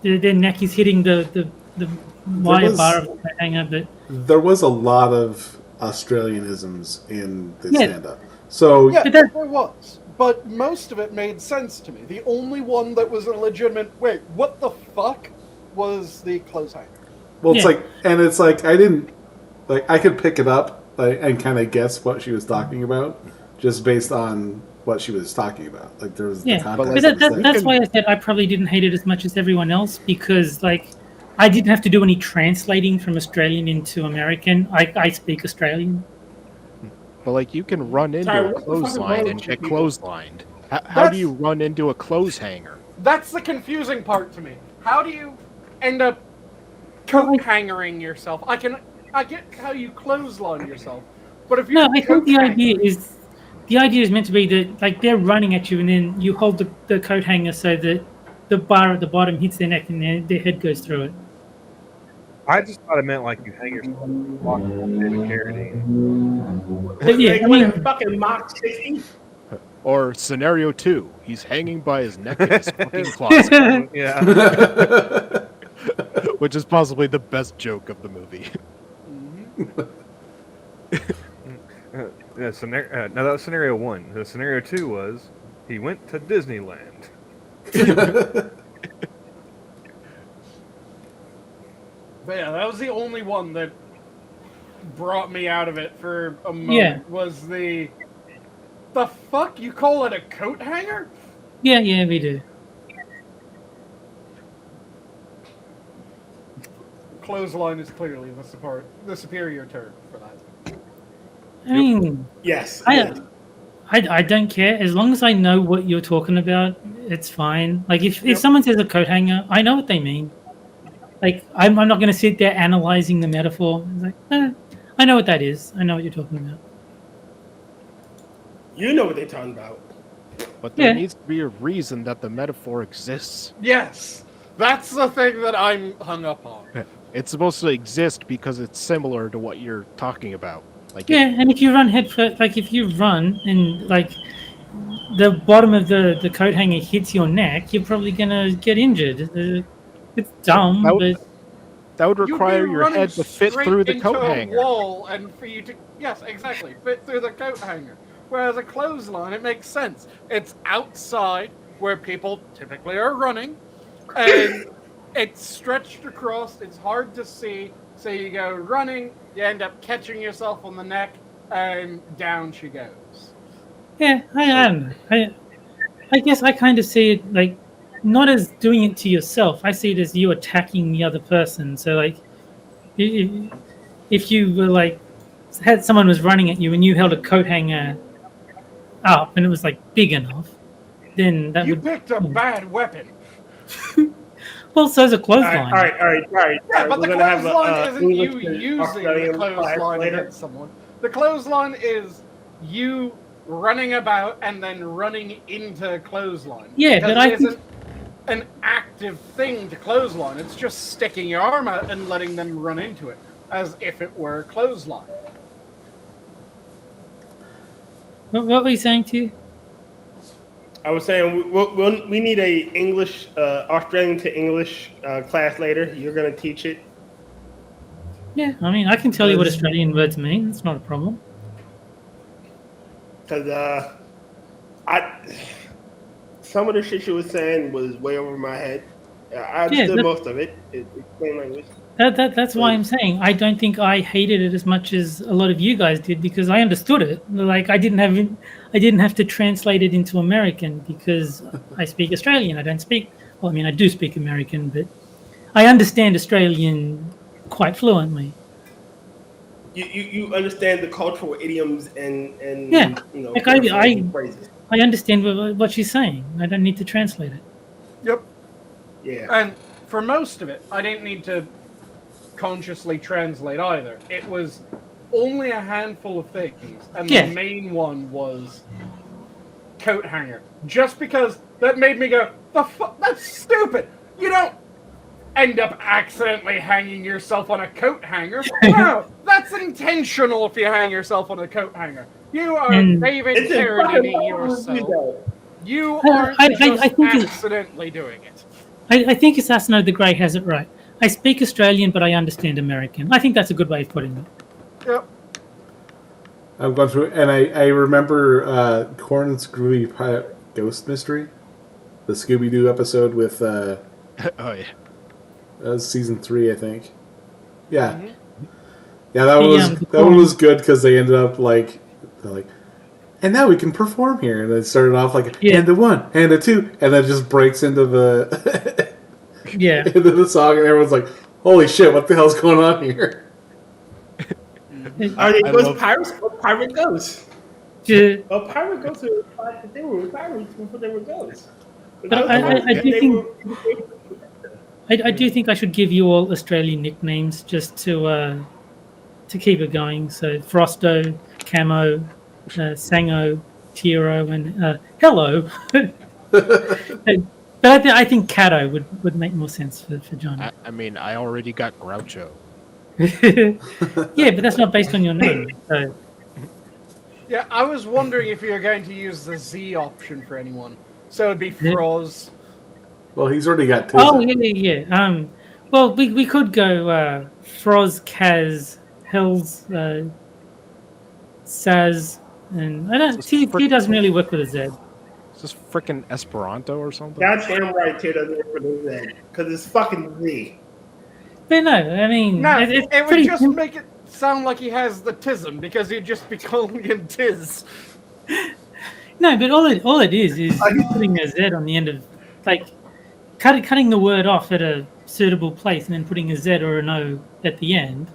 their neck is hitting the wire was- bar of the coat hanger, but There was a lot of Australianisms in the Yeah. stand-up. So Yeah, But that- there was. But most of it made sense to me. The only one that was a legitimate, wait, what the fuck, was the clothes hanger. well, it's Yeah. like I didn't like I could pick it up and kind of guess what she was talking about just based on what she was talking about. Like there was yeah. the But context. that, was there. that's why I said I probably didn't hate it as much as everyone else because, like, I didn't have to do any translating from Australian into American. I speak Australian. But like, you can run into Sorry, a what the fuck is clothesline wrong and with you get people? clotheslined. How That's- do you run into a clothes hanger? That's the confusing part to me. How do you end up coat hangering yourself? I get how you clothesline yourself, but if you No, I think the idea is meant to be that like they're running at you, and then you hold the coat hanger so that the bar at the bottom hits their neck, and their head goes through it. I just thought it meant like you hang yourself on the block of David Carradine. But yeah, Like, I what, mean, fucking Mach 60? Or scenario 2, he's hanging by his neck in his fucking closet, Yeah. which is possibly the best joke of the movie. No, that was scenario 1. The scenario 2 was he went to Disneyland. But yeah, that was the only one that brought me out of it for a moment. Yeah. Was the The fuck? You call it a coat hanger? Yeah, we do. Clothesline is clearly the superior term for that. I mean, Yes. I don't care as long as I know what you're talking about. It's fine. Like if someone says a coat hanger, I know what they mean. Like I'm not going to sit there analyzing the metaphor. It's like, I know what that is. I know what you're talking about. You know what they're talking about. But there Yeah. needs to be a reason that the metaphor exists. Yes, that's the thing that I'm hung up on. It's supposed to exist because it's similar to what you're talking about. Like Yeah, and if you run head first, like if you run and like the bottom of the coat hanger hits your neck, you're probably gonna get injured. It's dumb, That but that would You'd be require your running head to fit straight through the into coat a hanger. wall and for you to fit through the coat hanger. Whereas a clothesline, it makes sense. It's outside where people typically are running, and it's stretched across. It's hard to see, so you go running. You end up catching yourself on the neck, and down she goes. yeah, I don't know. I guess I kind of see it like not as doing it to yourself. I see it as you attacking the other person. So like, if you were like had someone was running at you and you held a coat hanger up and it was like big enough, then that You would. picked a bad weapon. Well, so's a All clothesline. right. Yeah, but the We're gonna have clothesline isn't you English and using the Australian class clothesline later. against someone. The clothesline is you running about and then running into clothesline. Yeah, because but I it think- isn't an active thing to clothesline. It's just sticking your arm out and letting them run into it, as if it were a clothesline. What were you saying to you? I was saying we need a English Australian to English class later. You're gonna teach it. Yeah, I mean, I can tell you what Australian words mean. It's not a problem. Because some of the shit she was saying was way over my head. I understood most of it. It's plain language. That's why I'm saying I don't think I hated it as much as a lot of you guys did because I understood it. Like I didn't have to translate it into American because I speak Australian. I don't speak. Well, I mean, I do speak American, but I understand Australian quite fluently. You understand the cultural idioms and Yeah, you know like phrases. I understand what she's saying. I don't need to translate it. Yep. Yeah. And for most of it, I didn't need to consciously translate either. It was only a handful of things, and Yeah. the main one was coat hanger. Just because that made me go, the fuck, that's stupid. You don't end up accidentally hanging yourself on a coat hanger. No, that's intentional if you hang yourself on a coat hanger. You are David It's a Carradine fucking yourself. You I- aren't I just think it's- accidentally doing it. I think Assassino the Grey has it right. I speak Australian, but I understand American. I think that's a good way of putting it. Yep. I've gone through, and I remember Corn's Groovy Pirate Ghost Mystery, the Scooby Doo episode with Oh yeah. that was season 3, I think. Yeah, Mhm. yeah, that one was good because they ended up like, they're like, and now we can perform here, and it started off like and a 1, and a 2, and then just breaks into the Yeah. into the song, and everyone's like, holy shit, what the hell's going on here? Are they I ghost love- pirates or pirate ghosts? Yeah. Well, pirate ghosts were they were pirates before they were ghosts. But I do think I should give you all Australian nicknames just to keep it going. So Frosto, Camo, Sango, Tiro, and Hello. But I think Cato would make more sense for Johnny. I mean, I already got Groucho. Yeah, but that's not based on your name. So. Yeah, I was wondering if you were going to use the Z option for anyone. So it'd be Froz. Well, he's already got two. Oh yeah. Well, we could go Froz, Kaz, Hells, Saz, and I don't. He doesn't really work with a Z. Is this freaking Esperanto or something? Goddamn right, Ted doesn't work for the Z because it's fucking Z. But no, I mean, No, it's it would pretty just make it sound like he has the tism because he'd just be calling him Tiz. No, but all it is putting a Z on the end of, like, cutting the word off at a suitable place and then putting a Z or an O at the end.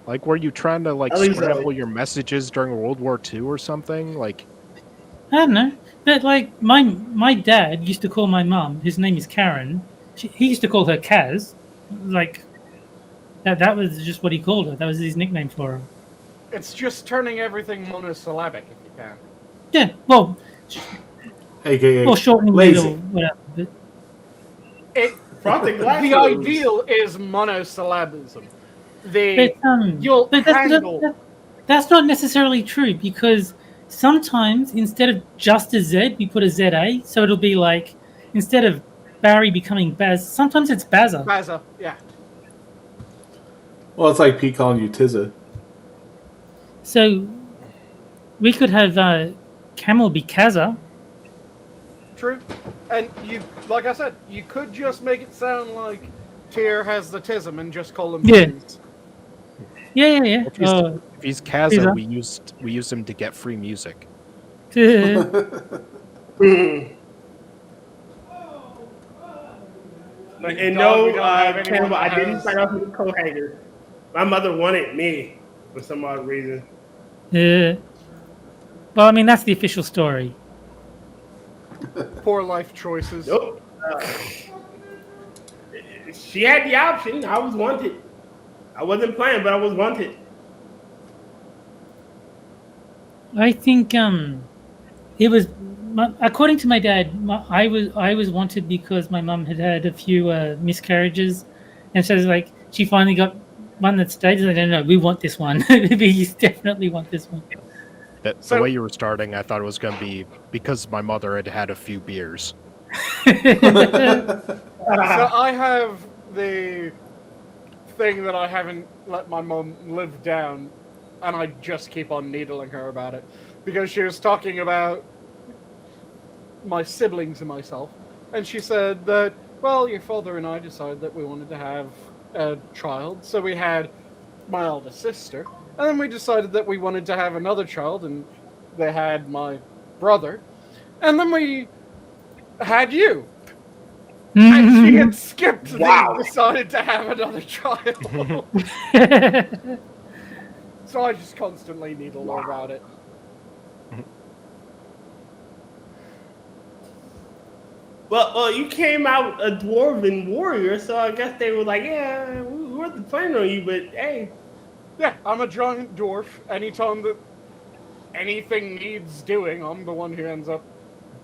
Like, were you trying to like At least, scramble your messages during World War II or something? Like, I don't know. But like my dad used to call my mum, whose name is Karen. He used to call her Kaz. Like that was just what he called her. That was his nickname for her. It's just turning everything monosyllabic if you can. Yeah. Well, AKA or shortening it or whatever. But The ideal is monosyllabism. That's not necessarily true, because sometimes instead of just a Z, we put a ZA. So it'll be like, instead of Barry becoming Baz, sometimes it's Bazza. Bazza, yeah. Well, it's like Pete calling you Tizza. So we could have Camel be Kazza. True. And you, like I said, you could just make it sound like Tyr has the tism and just call him Yeah. Tiz. Yeah. if he's Kazza, we used him to get free music. And no, Campbell, I didn't start off with a co-hanger. My mother wanted me for some odd reason. Yeah. Well, I mean, that's the official story. Poor life choices. Nope. She had the option. I was wanted. I wasn't playing, but I was wanted. I think it was, according to my dad, I was wanted because my mum had had a few miscarriages, and so like she finally got one that stayed. I don't know. We want this one. We definitely want this one. The way you were starting, I thought it was going to be because my mother had had a few beers. So I have the thing that I haven't let my mum live down, and I just keep on needling her about it, because she was talking about my siblings and myself, and she said that, well, your father and I decided that we wanted to have a child, so we had my eldest sister, and then we decided that we wanted to have another child, and they had my brother, and then we had you. And she had skipped the decided to have another child. So I just constantly needle her about it. Well, you came out a dwarven warrior, so I guess they were like, yeah, we weren't planning on you, but hey. Yeah, I'm a giant dwarf. Anytime that anything needs doing, I'm the one who ends up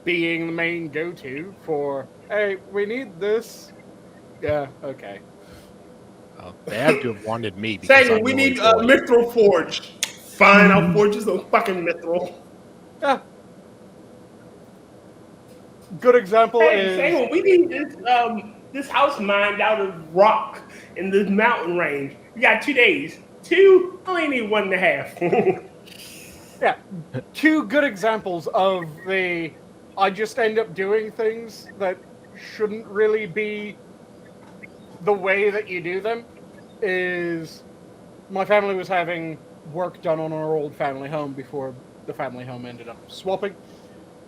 being the main go-to for, hey, we need this. Yeah, okay. They had to have wanted me. Because Saying we need a mithril forge. Fine, I'll forge you some fucking mithril. Yeah. Good example is... Saying we need this house mined out of rock in this mountain range. We got 2 days. 2? I only need 1.5. Yeah. 2 good examples of the... I just end up doing things that shouldn't really be the way that you do them. Is my family was having work done on our old family home before the family home ended up swapping.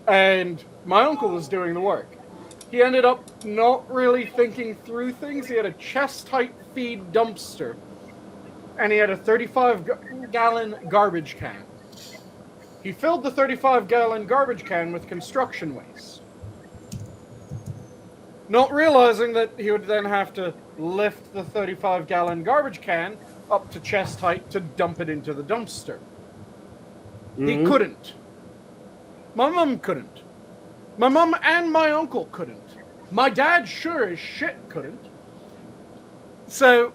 And my uncle was doing the work. He ended up not really thinking through things. He had a chest-height feed dumpster. And he had a 35-gallon garbage can. He filled the 35-gallon garbage can with construction waste, not realizing that he would then have to lift the 35-gallon garbage can up to chest height to dump it into the dumpster. Mm-hmm. He couldn't. My mum couldn't. My mum and my uncle couldn't. My dad sure as shit couldn't. So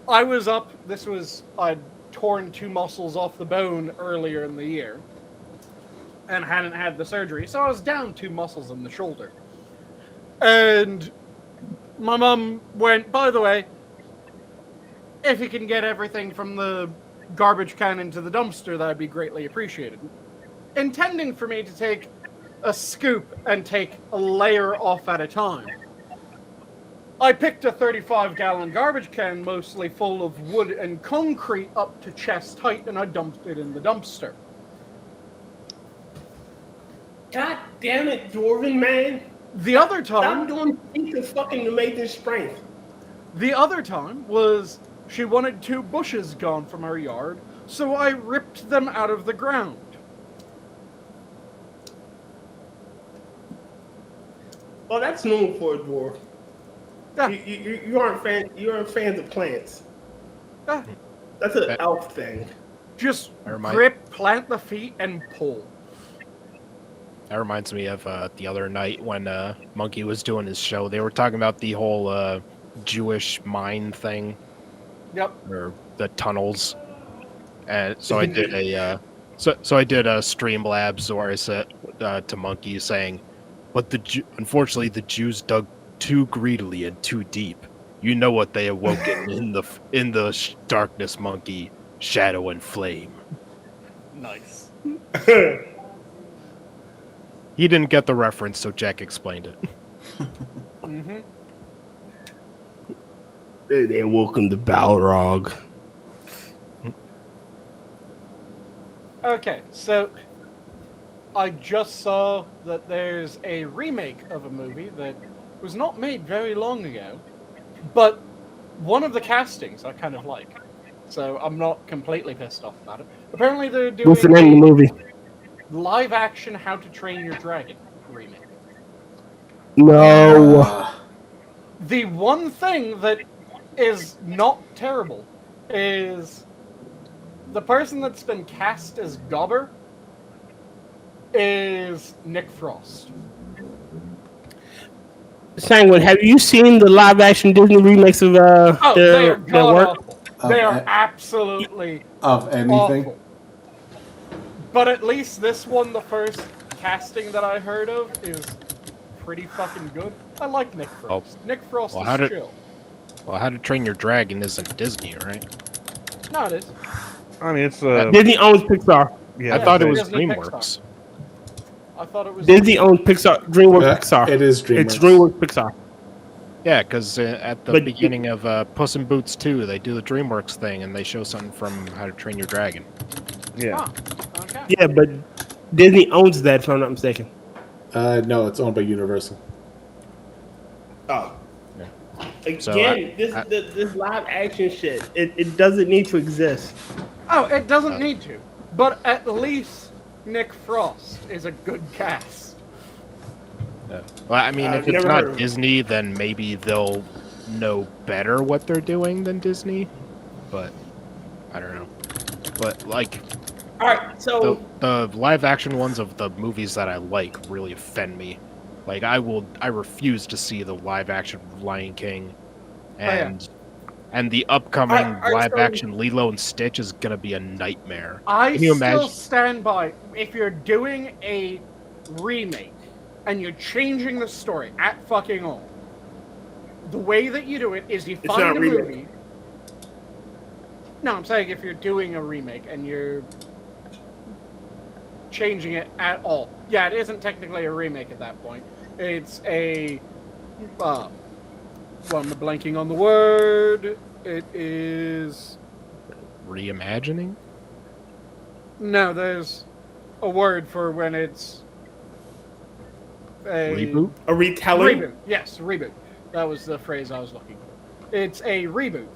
I was up, I'd torn 2 muscles off the bone earlier in the year and hadn't had the surgery, so I was down 2 muscles in the shoulder. And my mum went, by the way, if you can get everything from the garbage can into the dumpster, that'd be greatly appreciated. Intending for me to take a scoop and take a layer off at a time. I picked a 35-gallon garbage can mostly full of wood and concrete up to chest height, and I dumped it in the dumpster. God damn it, Dwarven man. The other Stop time, doing feats of fucking amazing strength. the other time was she wanted 2 bushes gone from her yard, so I ripped them out of the ground. Well, that's normal for a dwarf. Yeah. You aren't fans of plants. Yeah. That's an elf thing. Just Never mind. grip, plant the feet, and pull. That reminds me of the other night when Monkey was doing his show. They were talking about the whole Jewish mine thing, Yep. or the tunnels. And so I did a so I did a Streamlabs where I said to Monkey saying, "But unfortunately the Jews dug too greedily and too deep. You know what they awoke in the darkness, Monkey, shadow and flame." Nice. He didn't get the reference, so Jack explained it. Mm-hmm. They awoke him to Balrog. Okay, so I just saw that there's a remake of a movie that was not made very long ago, but one of the castings I kind of like. So I'm not completely pissed off about it. Apparently they're doing What's the name of the movie? live action How to Train Your Dragon remake. No. The one thing that is not terrible is the person that's been cast as Gobber is Nick Frost. Sanguine, have you seen the live action Disney remakes of They are their god work? awful. They are absolutely Of anything? awful. But at least this one, the first casting that I heard of, is pretty fucking good. I like Nick Frost. Nick Frost is chill. Well, How to Train Your Dragon isn't Disney, right? No, it is. I mean, it's Disney owns Pixar. yeah. I thought it was Disney DreamWorks. Pixar. I thought it was Disney owns Pixar. DreamWorks Pixar. It is DreamWorks. It's DreamWorks Pixar. Yeah, because at the But beginning of Puss in Boots 2, they do the DreamWorks thing, and they show something from How to Train Your Dragon. Yeah. Ah, okay. Yeah, but Disney owns that, if I'm not mistaken. No, it's owned by Universal. Oh. Yeah. So Again, this live action shit, it doesn't need to exist. Oh, it doesn't need to. But at least Nick Frost is a good cast. Well, I mean, if I've it's never not heard of it. Disney, then maybe they'll know better what they're doing than Disney. But I don't know. But like Alright, so the live action ones of the movies that I like really offend me. Like I refuse to see the live action Lion King, and the upcoming Alright, live so- action Lilo and Stitch is gonna be a nightmare. I Can you still imagine? stand by, if you're doing a remake and you're changing the story at fucking all, the way that you do it is you It's find not a a remake. movie. No, I'm saying if you're doing a remake and you're changing it at all. Yeah, it isn't technically a remake at that point. It's a well, I'm blanking on the word. It is Reimagining? no, there's a word for when it's a Reboot? a retelling. Reboot. Yes, reboot. That was the phrase I was looking for. It's a reboot.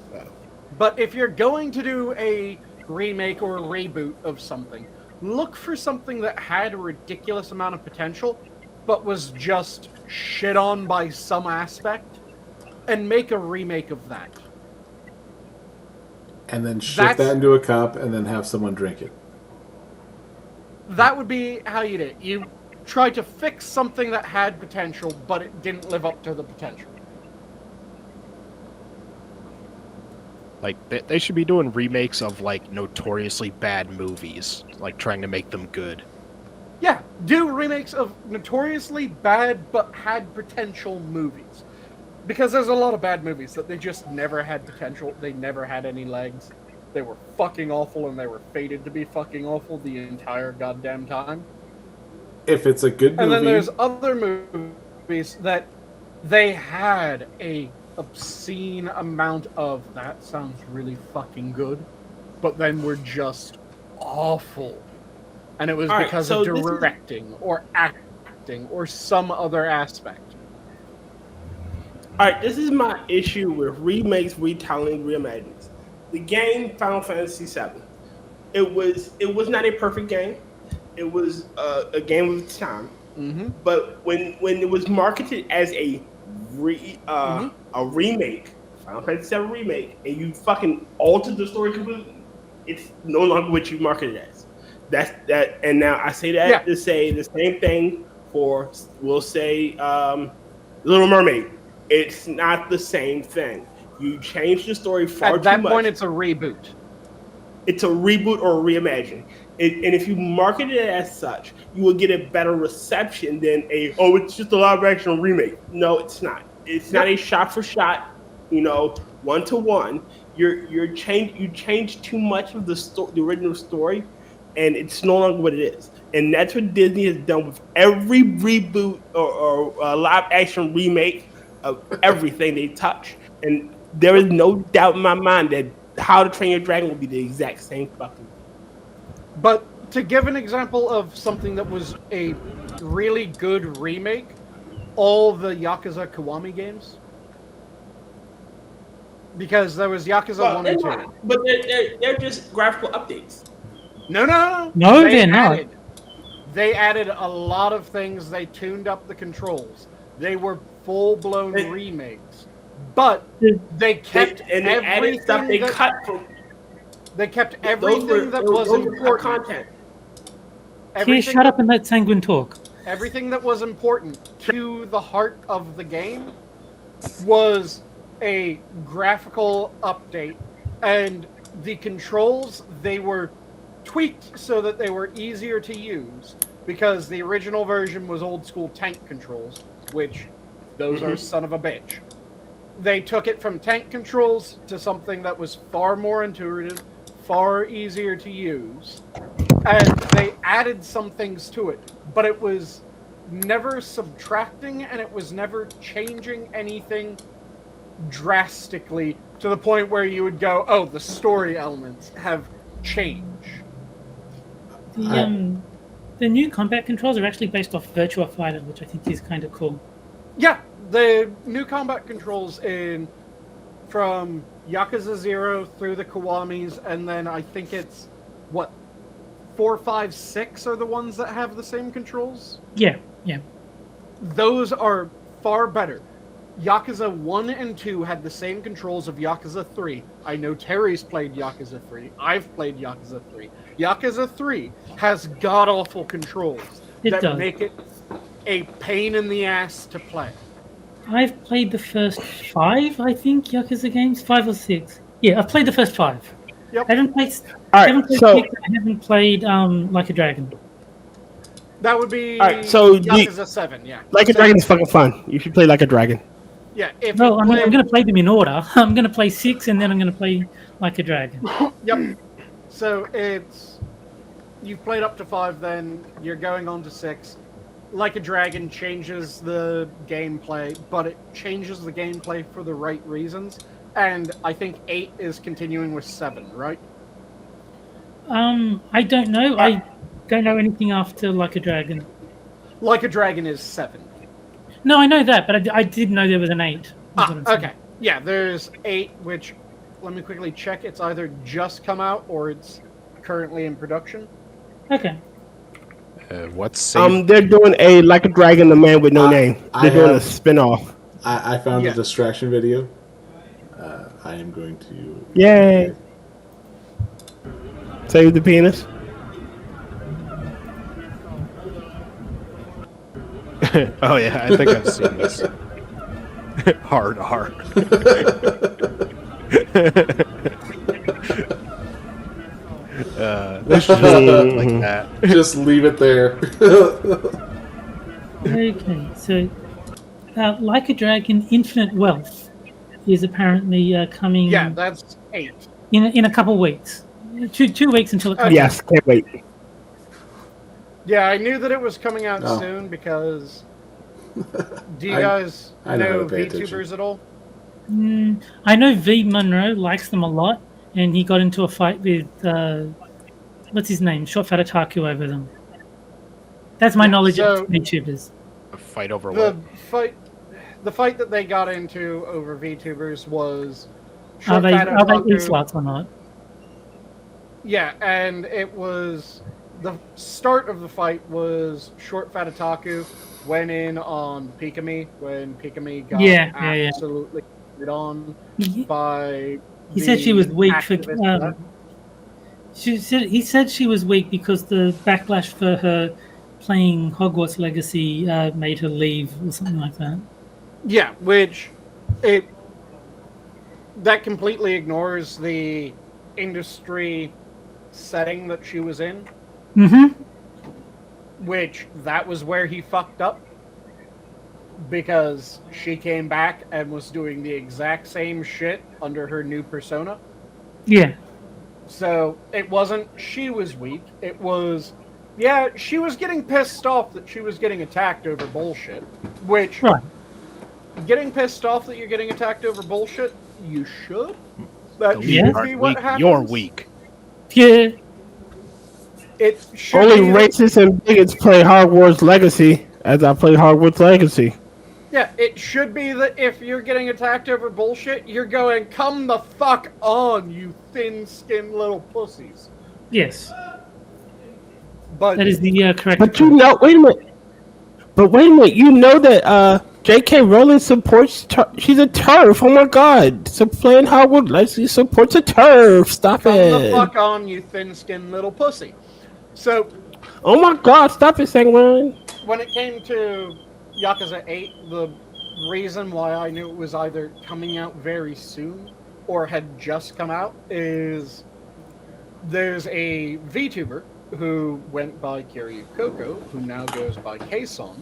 But if you're going to do a remake or a reboot of something, look for something that had a ridiculous amount of potential, but was just shit on by some aspect, and make a remake of that. And then shift That's- that into a cup and then have someone drink it. That would be how you did it. You tried to fix something that had potential, but it didn't live up to the potential. Like they should be doing remakes of like notoriously bad movies, like trying to make them good. Yeah, do remakes of notoriously bad but had potential movies. Because there's a lot of bad movies that they just never had potential, they never had any legs. They were fucking awful and they were fated to be fucking awful the entire goddamn time. If it's a good movie, And then there's other movies that they had a obscene amount of that sounds really fucking good, but then were just awful. and it was All right, because so of this is- directing or acting or some other aspect. All right, this is my issue with remakes, retelling, reimaginings. The game Final Fantasy VII. It was not a perfect game. It was a game of its time. Mm-hmm. But when it was marketed as a remake, Final Fantasy VII remake, and you fucking altered the story completely, it's no longer what you marketed it as. That's that. And now I say that to say the same thing for, we'll say, Little Mermaid. It's not the same thing. You changed the story far too much. At that point, it's a reboot. It's a reboot or a reimagining. And if you market it as such, you will get a better reception than it's just a live action remake. No, it's not. It's not a shot for shot, one to one. You change too much of the original story, and it's no longer what it is. And that's what Disney has done with every reboot or live action remake of everything they touch. And there is no doubt in my mind that How to Train Your Dragon will be the exact same fucking. But to give an example of something that was a really good remake, all the Yakuza Kiwami games. Because there was Yakuza 1 and 2. But they're just graphical updates. No. No, they're not. They added a lot of things. They tuned up the controls. They were full-blown remakes. But they kept added stuff they cut from. They kept everything that was important. Content. Can you shut up and let Sanguine talk? Everything that was important to the heart of the game was a graphical update, and the controls, they were tweaked so that they were easier to use, because the original version was old school tank controls, which those are son of a bitch. They took it from tank controls to something that was far more intuitive, far easier to use, and they added some things to it, but it was never subtracting and it was never changing anything drastically to the point where you would go, oh, the story elements have changed. The new combat controls are actually based off Virtua Fighter, which I think is kind of cool. Yeah, the new combat controls from Yakuza 0 through the Kiwamis, and then I think it's, 4, 5, 6 are the ones that have the same controls? Yeah. Those are far better. Yakuza 1 and 2 had the same controls of Yakuza 3. I know Terry's played Yakuza 3. I've played Yakuza 3. Yakuza 3 has god-awful controls that make it a pain in the ass to play. I've played the first 5, I think, Yakuza games. 5 or 6. Yeah, I've played the first 5. Yep. I haven't played, All right, I haven't played Like a Dragon. That would be so Yakuza 7, yeah. Like a Dragon is fucking fun. You should play Like a Dragon. Yeah, if No, I'm going to play them in order. I'm going to play 6, and then I'm going to play Like a Dragon. Yep. So you've played up to 5, then you're going on to 6. Like a Dragon changes the gameplay, but it changes the gameplay for the right reasons. And I think 8 is continuing with 7, right? I don't know. I don't know anything after Like a Dragon. Like a Dragon is 7. No, I know that, but I did know there was an 8. Okay. Yeah, there's 8, which, let me quickly check. It's either just come out or it's currently in production. Okay. What's They're doing a Like a Dragon, the Man with No Name. They're doing a spin-off. I found a distraction video. I am going to... Yay! Save the penis. Oh yeah, I think I've seen this. Hard R. This should just like that. Just leave it there. Okay, so Like a Dragon Infinite Wealth is apparently coming. Yeah, that's 8. In a couple weeks. 2 weeks until it comes Yes, can't wait. Yeah, I knew that it was coming out soon because. Do you guys know VTubers at all? I know V Monroe likes them a lot, and he got into a fight with what's his name? Shot Fat Otaku over them. That's my knowledge so- of YouTubers. A fight over The what? fight that they got into over VTubers was Are Short they Fat Otaku- e-slots or not? Yeah, and it was the start of the fight was Short Fat Otaku went in on Pikami when Pikami got Yeah. absolutely hit on He, by. he said she was the weak for. activist He said she was weak because the backlash for her playing Hogwarts Legacy made her leave or something like that. Yeah, that completely ignores the industry setting that she was in, Mm-hmm. which that was where he fucked up because she came back and was doing the exact same shit under her new persona. Yeah. So it wasn't she was weak, it was yeah, she was getting pissed off that she was getting attacked over bullshit, which Right. getting pissed off that you're getting attacked over bullshit, you should. That The should league be aren't what weak. happens. You're weak. Yeah. It should Only be that- racists and bigots play Hogwarts Legacy, as I play Hogwarts Legacy. Yeah, it should be that if you're getting attacked over bullshit, you're going, come the fuck on, you thin-skinned little pussies. Yes. But That is the correct. But you know, wait a minute. But wait a minute, you know that J.K. Rowling supports. She's a TURF. Oh my God! So playing Hogwarts Legacy supports a TURF. Stop come the it! fuck on, you thin-skinned little pussy. So, Oh my God! Stop it, Sanguine. when it came to Yakuza 8, the reason why I knew it was either coming out very soon or had just come out is there's a VTuber who went by Kiryu Koko, who now goes by Kason,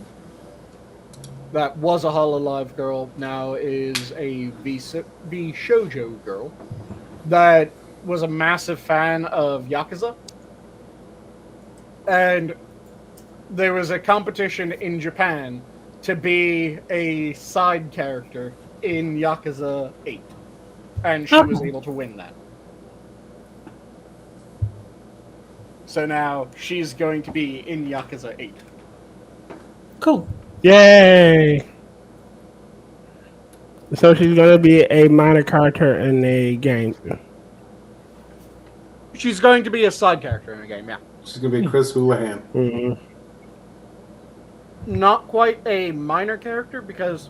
that was a Hololive girl, now is a V Shoujo girl, that was a massive fan of Yakuza. And there was a competition in Japan to be a side character in Yakuza 8. And she was able to win that. So now she's going to be in Yakuza 8. Cool. Yay! So she's gonna be a minor character in the game. She's going to be a side character in the game, yeah. She's gonna be Chris Houlihan. Mm-hmm. Not quite a minor character because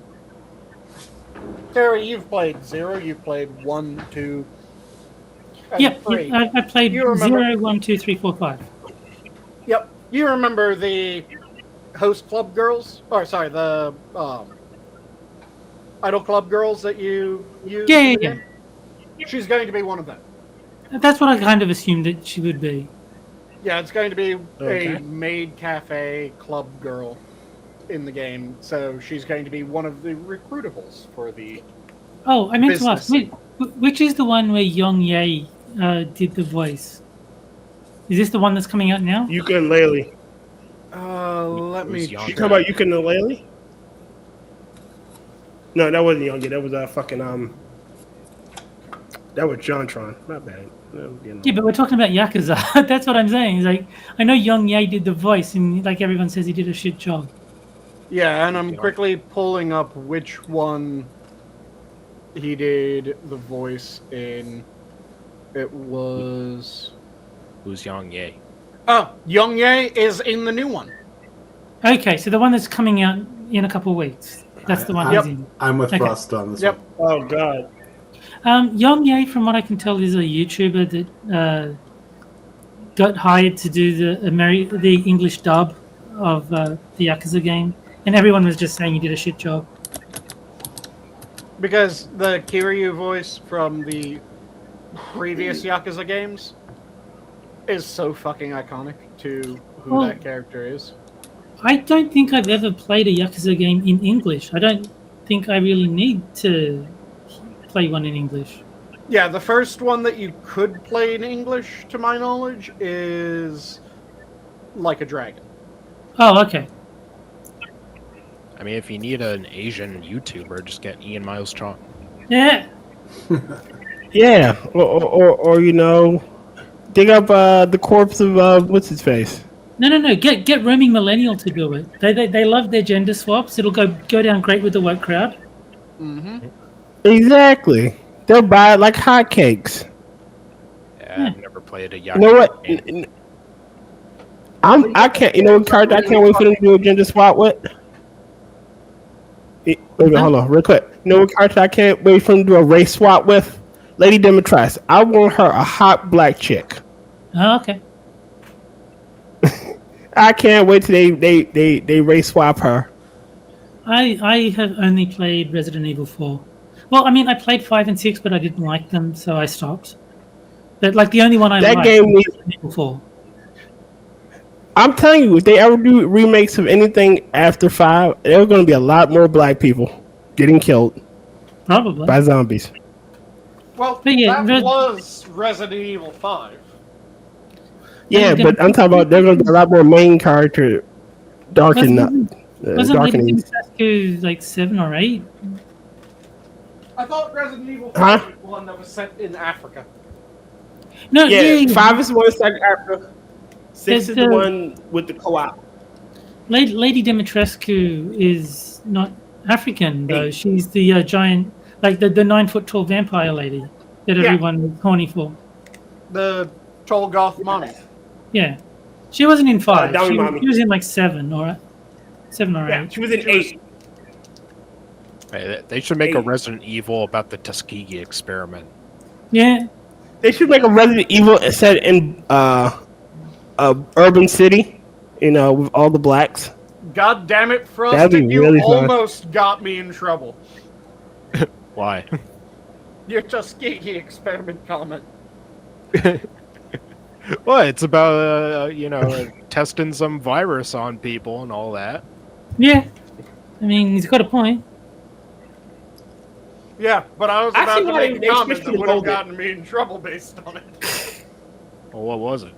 Sarah, you've played 0, you've played 1, 2, and Yep. 3. I played You remember- 0, 1, 2, 3, 4, 5. Yep. You remember the host club girls? Or sorry, the idol club girls that you used? Yeah, in yeah, the game? She's going to be one of them. That's what I kind of assumed that she would be. Yeah, it's going to be Okay. a maid cafe club girl in the game. So she's going to be one of the recruitables for the. Oh, I meant to ask, Business. which is the one where Yong Ye did the voice? Is this the one that's coming out now? Ukulele. Let me. Who's Young? You talking about Ukulele? No, that wasn't Young. That was fucking That was Jontron. Not bad. No, Yeah, but we're talking about Yakuza. That's what I'm saying. It's like, I know Yong Ye did the voice, and like everyone says, he did a shit job. Yeah, and I'm quickly pulling up which one he did the voice in. It was. Who's Yang Ye? Oh, Young Ye is in the new one. Okay, so the one that's coming out in a couple of weeks. That's the one Yep. he's in. I'm with Okay. Rust on this Yep. one. Oh God. Yong Ye, from what I can tell, is a YouTuber that got hired to do the English dub of the Yakuza game, and everyone was just saying he did a shit job. Because the Kiryu voice from the previous Yakuza games is so fucking iconic to who Well- that character is. I don't think I've ever played a Yakuza game in English. I don't think I really need to play one in English. Yeah, the first one that you could play in English, to my knowledge, is Like a Dragon. Oh, okay. I mean, if you need an Asian YouTuber, just get Ian Miles Chong. Yeah. Yeah, or you know, dig up the corpse of what's his face. No. Get roaming millennial to do it. They love their gender swaps. It'll go down great with the woke crowd. Mm-hmm. Exactly. They'll buy it like hotcakes. Yeah, I've never played a Yaki. You know what? game. I can't. You know what card I can't wait for them to do a gender swap with? Wait, hold on, real quick. You know what card I can't wait for them to do a race swap with? Lady Dimitris. I want her a hot black chick. Oh, okay. I can't wait till they race swap her. I have only played Resident Evil 4. Well, I mean, I played 5 and 6, but I didn't like them, so I stopped. But like the only one I That liked game was Resident Evil 4. I'm telling you, if they ever do remakes of anything after 5, there are going to be a lot more black people getting killed Probably. by zombies. Well, But yeah, that was Resident Evil 5. Yeah, but I'm talking about there's going to be a lot more main character darkening up. Wasn't Lady Darkening. Dimitrescu like 7 or 8? I thought Resident Evil 5 Huh? was the one that was set in Africa. No, Yeah, 5 is the one second after. 6 There's is the the- one with the co-op. Lady Dimitrescu is not African though. She's the giant, like the 9 foot tall vampire lady that Yeah. everyone was horny for. The tall goth mommy. Yeah, she wasn't in 5. Dummy She mommy. was in like 7 or 8. Yeah, she was in 8. Hey, they should make a 8. Resident Evil about the Tuskegee experiment. Yeah, They should make a Resident Evil set in urban city, you know, with all the blacks. God damn it, That'd Frosted, be you really fun. almost got me in trouble. Why? Your Tuskegee experiment comment. Well, it's about testing some virus on people and all that. yeah. I mean, he's got a point. Yeah, but I was I about see to why make they a comment switched that to would have loaded. gotten me in trouble based on it. Well, what was it?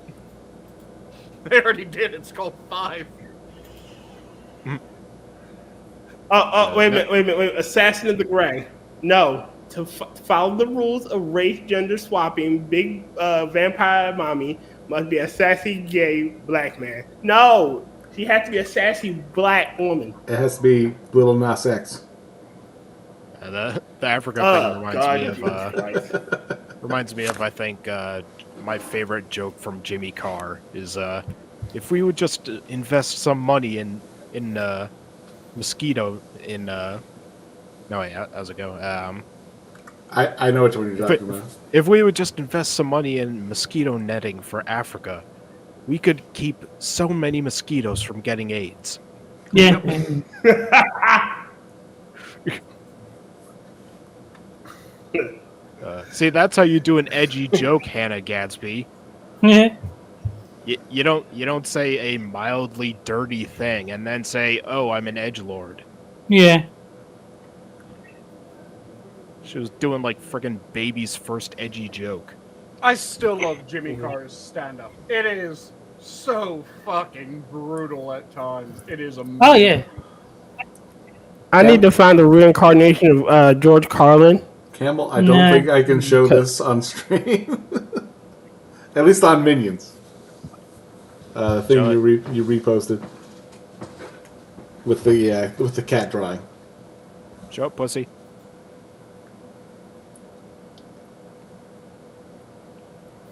They already did. It's called 5. Wait a minute. Assassin of the Gray. No. To follow the rules of race gender swapping, big vampire mommy must be a sassy gay black man. No! She has to be a sassy black woman. It has to be Little Nas X. The Africa thing reminds me of I think my favorite joke from Jimmy Carr is if we would just invest some money in mosquito in no wait, how's it go? I know which one you're talking about. If we would just invest some money in mosquito netting for Africa, we could keep so many mosquitoes from getting AIDS. Yeah. See, that's how you do an edgy joke, Hannah Gadsby. Yeah. You don't say a mildly dirty thing and then say, "Oh, I'm an edgelord." Yeah. She was doing like friggin' baby's first edgy joke. I still love Jimmy Carr's stand-up. It is so fucking brutal at times. It is amazing. Oh yeah. I need to find the reincarnation of George Carlin. Camel, I don't think I can show this on stream. At least on Minions. Thing you reposted with the cat drawing. Show up, pussy.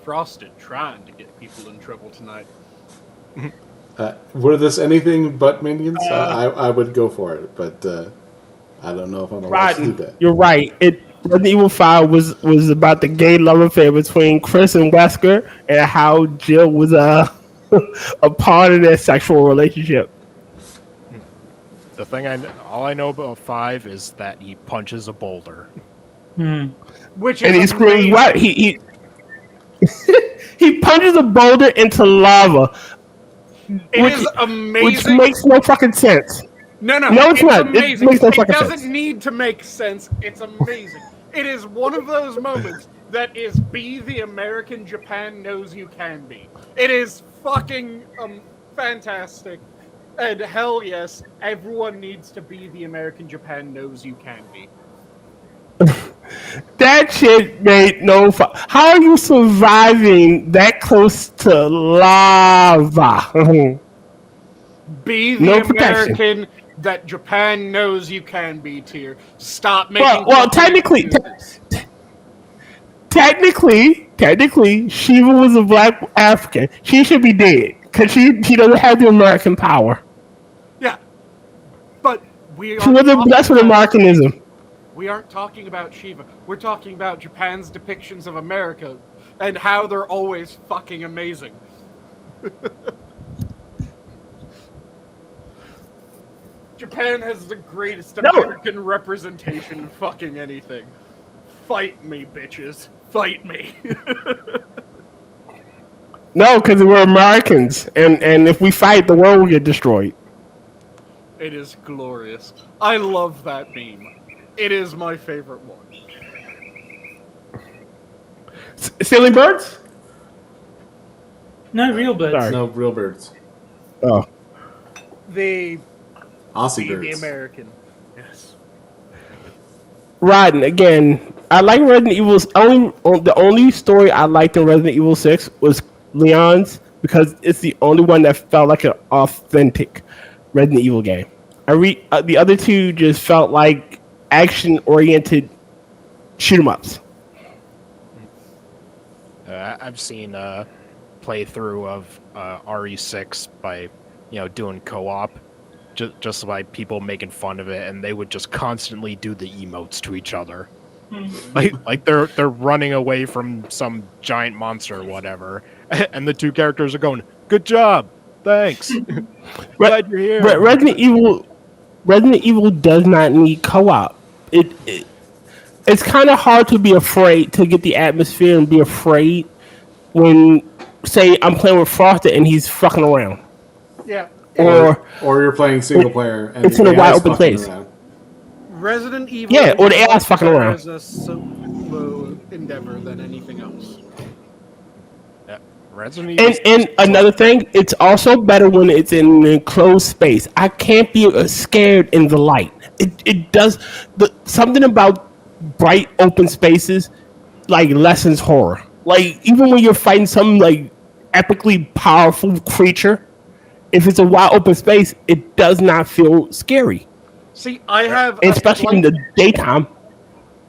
Frosted trying to get people in trouble tonight. Were this anything but Minions, I would go for it, but I don't know if I'm allowed to do that. You're right. Resident Evil 5 was about the gay love affair between Chris and Wesker and how Jill was a part of their sexual relationship. The thing all I know about 5 is that he punches a boulder. Which And is he screams, amazing. "What?" He he punches a boulder into lava, It is amazing. which makes no fucking sense. No, it's not. It Amazing. makes no It fucking doesn't sense. need to make sense. It's amazing. It is one of those moments that is be the American Japan knows you can be. It is fucking fantastic. And hell yes, everyone needs to be the American Japan knows you can be. That shit made no. How are you surviving that close to lava? Be the No protection. American that Japan knows you can be, Tier. Stop making. Well, fucking technically, Shiva was a black African. She should be dead because she doesn't have the American power. Yeah, but She wasn't blessed with Americanism. We aren't talking about Shiva. We're talking about Japan's depictions of America and how they're always fucking amazing. Japan has the greatest American representation of fucking anything. Fight me, bitches. Fight me. No, because we're Americans, and if we fight, the world will get destroyed. It is glorious. I love that meme. It is my favorite one. Silly birds? No real birds. Sorry. No real birds. Oh. The Aussie the birds. American. Yes. Rodden, again, I like Resident Evil's the only story I liked in Resident Evil 6 was Leon's because it's the only one that felt like an authentic Resident Evil game. The other two just felt like action-oriented shoot-'em-ups. I've seen a playthrough of RE6 by, doing co-op, just by people making fun of it, and they would just constantly do the emotes to each other, like they're running away from some giant monster or whatever, and the two characters are going, "Good job, thanks, glad you're here." Resident Evil does not need co-op. It's kind of hard to be afraid to get the atmosphere and be afraid when, say, I'm playing with Frosted and he's fucking around. Yeah. Or you're playing single player and it's the in a AI's wide open fucking place. around. Resident Evil. Yeah, or the AI's fucking around. As a solo endeavor than anything else. Resident Evil. And another thing, it's also better when it's in an enclosed space. I can't be scared in the light. It does something about bright open spaces like lessens horror. Like even when you're fighting some like epically powerful creature, if it's a wide open space, it does not feel scary. See, I have Especially in the daytime.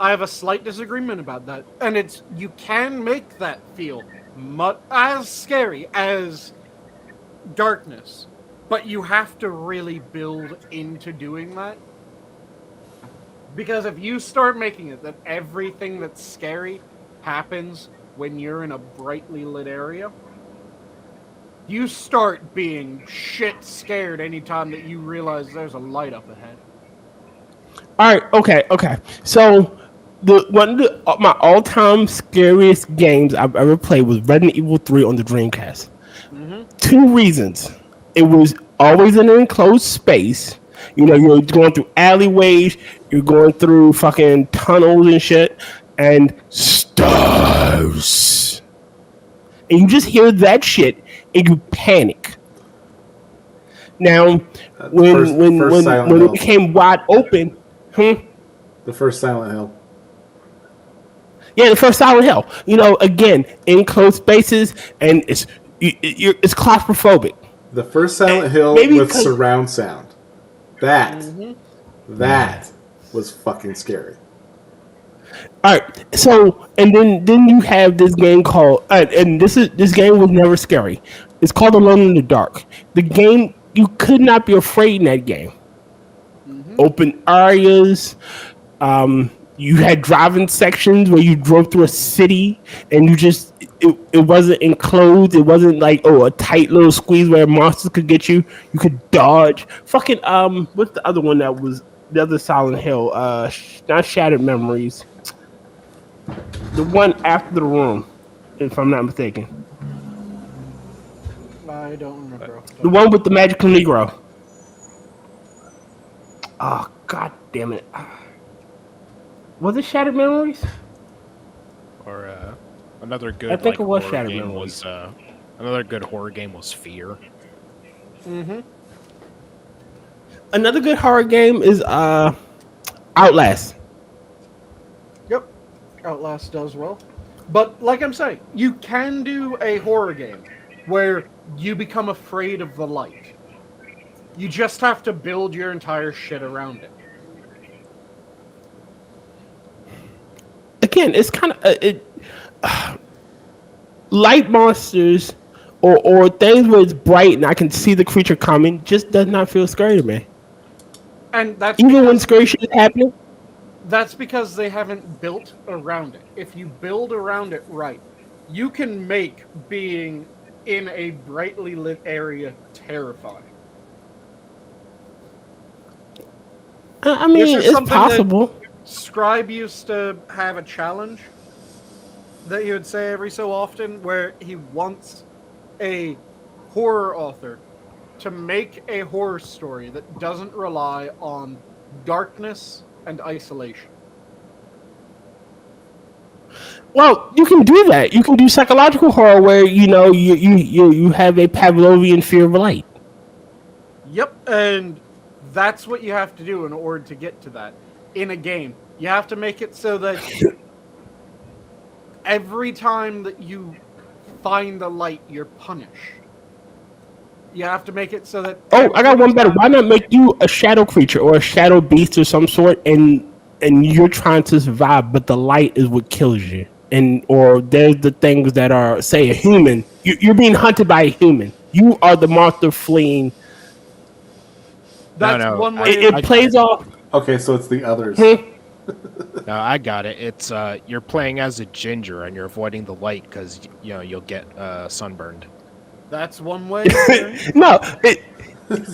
I have a slight disagreement about that, and it's you can make that feel as scary as darkness, but you have to really build into doing that. Because if you start making it that everything that's scary happens when you're in a brightly lit area, you start being shit scared anytime that you realize there's a light up ahead. All right, okay. So one of my all-time scariest games I've ever played was Resident Evil 3 on the Dreamcast. Mm-hmm. 2 reasons. It was always in an enclosed space. You're going through alleyways, you're going through fucking tunnels and shit, and stars. And you just hear that shit and you panic. Now, when it became wide open, The first Silent Hill. Yeah, the first Silent Hill. Again, enclosed spaces, and it's claustrophobic. The first Silent Hill with surround sound. That was fucking scary. All right, so and then you have this game called and this game was never scary. It's called Alone in the Dark. The game, you could not be afraid in that game. Mm-hmm. Open areas. You had driving sections where you drove through a city and it wasn't enclosed. It wasn't like a tight little squeeze where monsters could get you. You could dodge. Fucking what's the other one that was the other Silent Hill? Not Shattered Memories. The one after the room, if I'm not mistaken. I don't remember. The one with the magical Negro. Oh, god damn it. Was it Shattered Memories? Or another good. I think it was horror Shattered game Memories. was another good horror game was Fear. Mm-hmm. Another good horror game is Outlast. Outlast does well. But like I'm saying, you can do a horror game where you become afraid of the light. You just have to build your entire shit around it. Again, it's kind of light monsters or things where it's bright and I can see the creature coming just does not feel scary to me. And that's Even when because- scary shit is happening. That's because they haven't built around it. If you build around it right, you can make being in a brightly lit area terrifying. I mean, This is it's something possible. Scribe used to have a challenge that he would say every so often where he wants a horror author to make a horror story that doesn't rely on darkness and isolation. Well, you can do that. You can do psychological horror where you have a Pavlovian fear of light. Yep, and that's what you have to do in order to get to that in a game. You have to make it so that every time that you find the light, you're punished. You have to make it so that... Oh, I got one better. Why not make you a shadow creature or a shadow beast or some sort, and you're trying to survive, but the light is what kills you, or there's the things that are, say, a human. You're being hunted by a human. You are the monster fleeing. That's No, one way. It plays off. Okay, so it's the others. No, I got it. It's you're playing as a ginger and you're avoiding the light because you'll get sunburned. That's one way. No,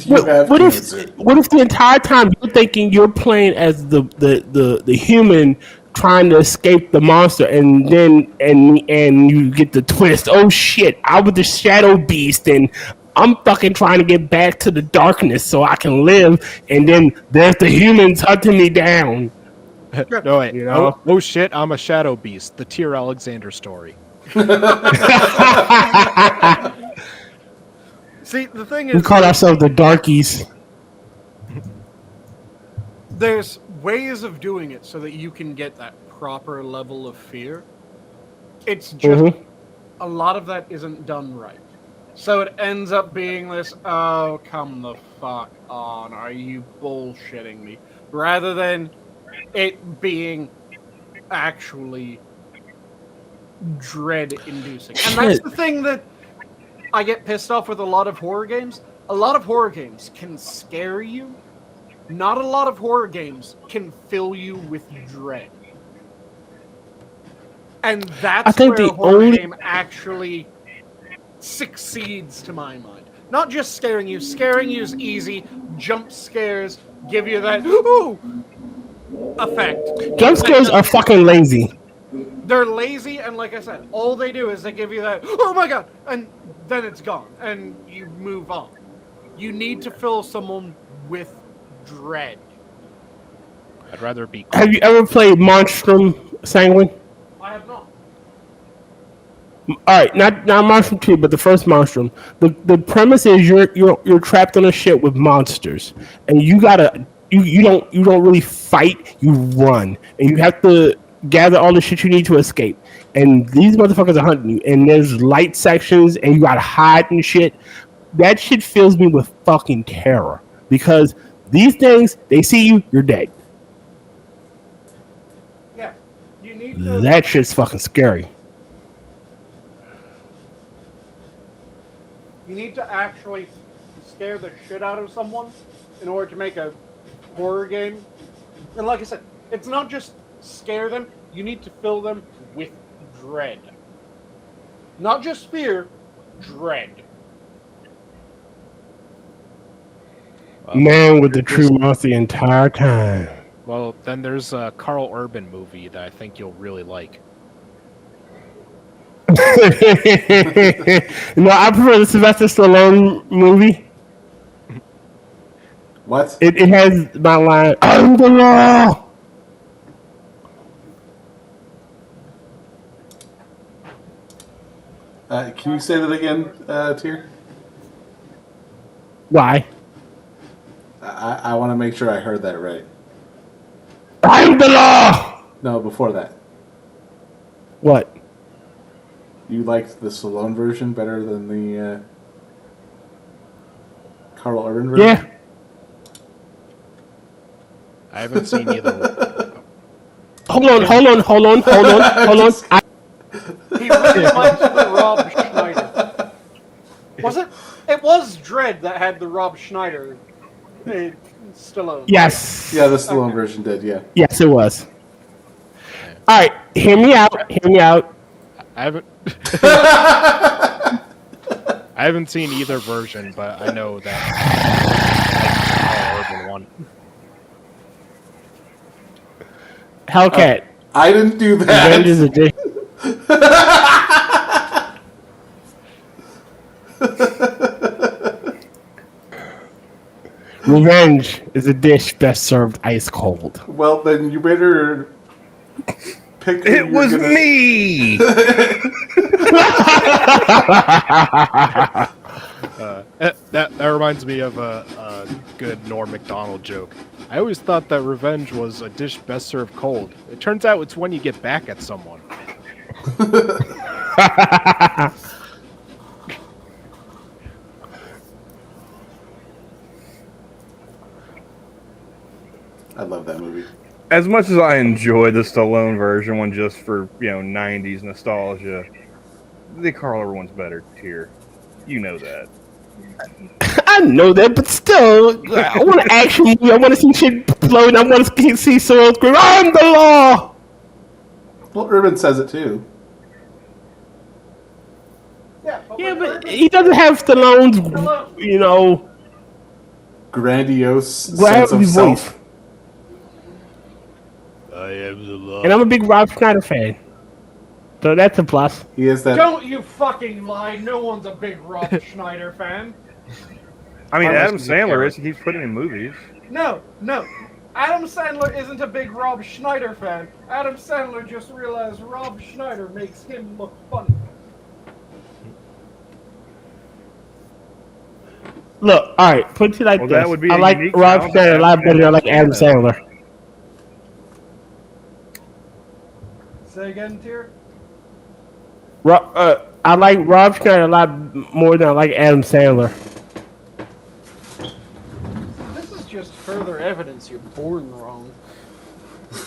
You have what cancer. if the entire time you're thinking you're playing as the human trying to escape the monster, and then and you get the twist? Oh shit! I was the shadow beast, and I'm fucking trying to get back to the darkness so I can live. And then there's the humans hunting me down. No, wait. You know? Oh shit! I'm a shadow beast. The Tyr Alexander story. See, the thing We is, call ourselves the darkies. there's ways of doing it so that you can get that proper level of fear. It's just a lot of that isn't done right. So it ends up being this, oh, come the fuck on, are you bullshitting me? Rather than it being actually dread-inducing. And that's the thing that I get pissed off with a lot of horror games. A lot of horror games can scare you. Not a lot of horror games can fill you with dread. And that's I think where a the horror only- game actually succeeds, to my mind. Not just scaring you. Scaring you is easy. Jump scares give you that ooh effect. Jump scares are fucking lazy. They're lazy, and like I said, all they do is they give you that, oh my god, and then it's gone, and you move on. You need to fill someone with dread. I'd rather be. Have you ever played Monstrum Sanguine? I have not. All right, not Monstrum 2, but the first Monstrum. The premise is you're trapped on a ship with monsters, and you don't really fight. You run, and you have to gather all the shit you need to escape. And these motherfuckers are hunting you, and there's light sections, and you gotta hide and shit. That shit fills me with fucking terror because these things, they see you, you're dead. Yeah, you need to. That shit's fucking scary. You need to actually scare the shit out of someone in order to make a horror game. And like I said, it's not just scare them, you need to fill them with dread. Not just fear, dread. Man with the true mouth the entire time. Well, then there's a Carl Urban movie that I think you'll really like. No, I prefer the Sylvester Stallone movie. What? It has my line, I'm the law. Can you say that again, Tyr? Why? I want to make sure I heard that right. I'm the law. No, before that. What? You liked the Stallone version better than the Carl Urban version? Yeah. I haven't seen either. Hold on. I, He really liked the Rob Schneider. Was it? It was Dredd that had the Rob Schneider. Stallone. yes. Yeah, the Stallone version did, yeah. Yes, it was. All right, hear me out. I haven't. I haven't seen either version, but I know that Urban one. Hellcat. I didn't do that. Revenge is a dish. Revenge is a dish best served ice cold. Well, then you better pick. It was me. That reminds me of a good Norm Macdonald joke. I always thought that revenge was a dish best served cold. It turns out it's when you get back at someone. I love that movie. As much as I enjoy the Stallone version one just for, 90s nostalgia, the Carl Urban one's better tier. You know that. I know that, but still, I want to action movie. I want to see shit floating. I want to see someone scream, "I'm the law!" Well, Urban says it too. Yeah, But he doesn't have Stallone's, Grandiose sense gravity of voice. self. I am the law. And I'm a big Rob Schneider fan. So that's a plus. He is that. Don't you fucking lie. No one's a big Rob Schneider fan. I mean, Unless Adam he's a Sandler carrot. is. He keeps putting in movies. No. Adam Sandler isn't a big Rob Schneider fan. Adam Sandler just realized Rob Schneider makes him look funny. Look, all right, put it like Well, this. that would be I a like unique Rob sound Schneider a lot effect. better than I like Adam Sandler. Say again, Tier? I like Rob Schneider a lot more than I like Adam Sandler. This is just further evidence you're born wrong.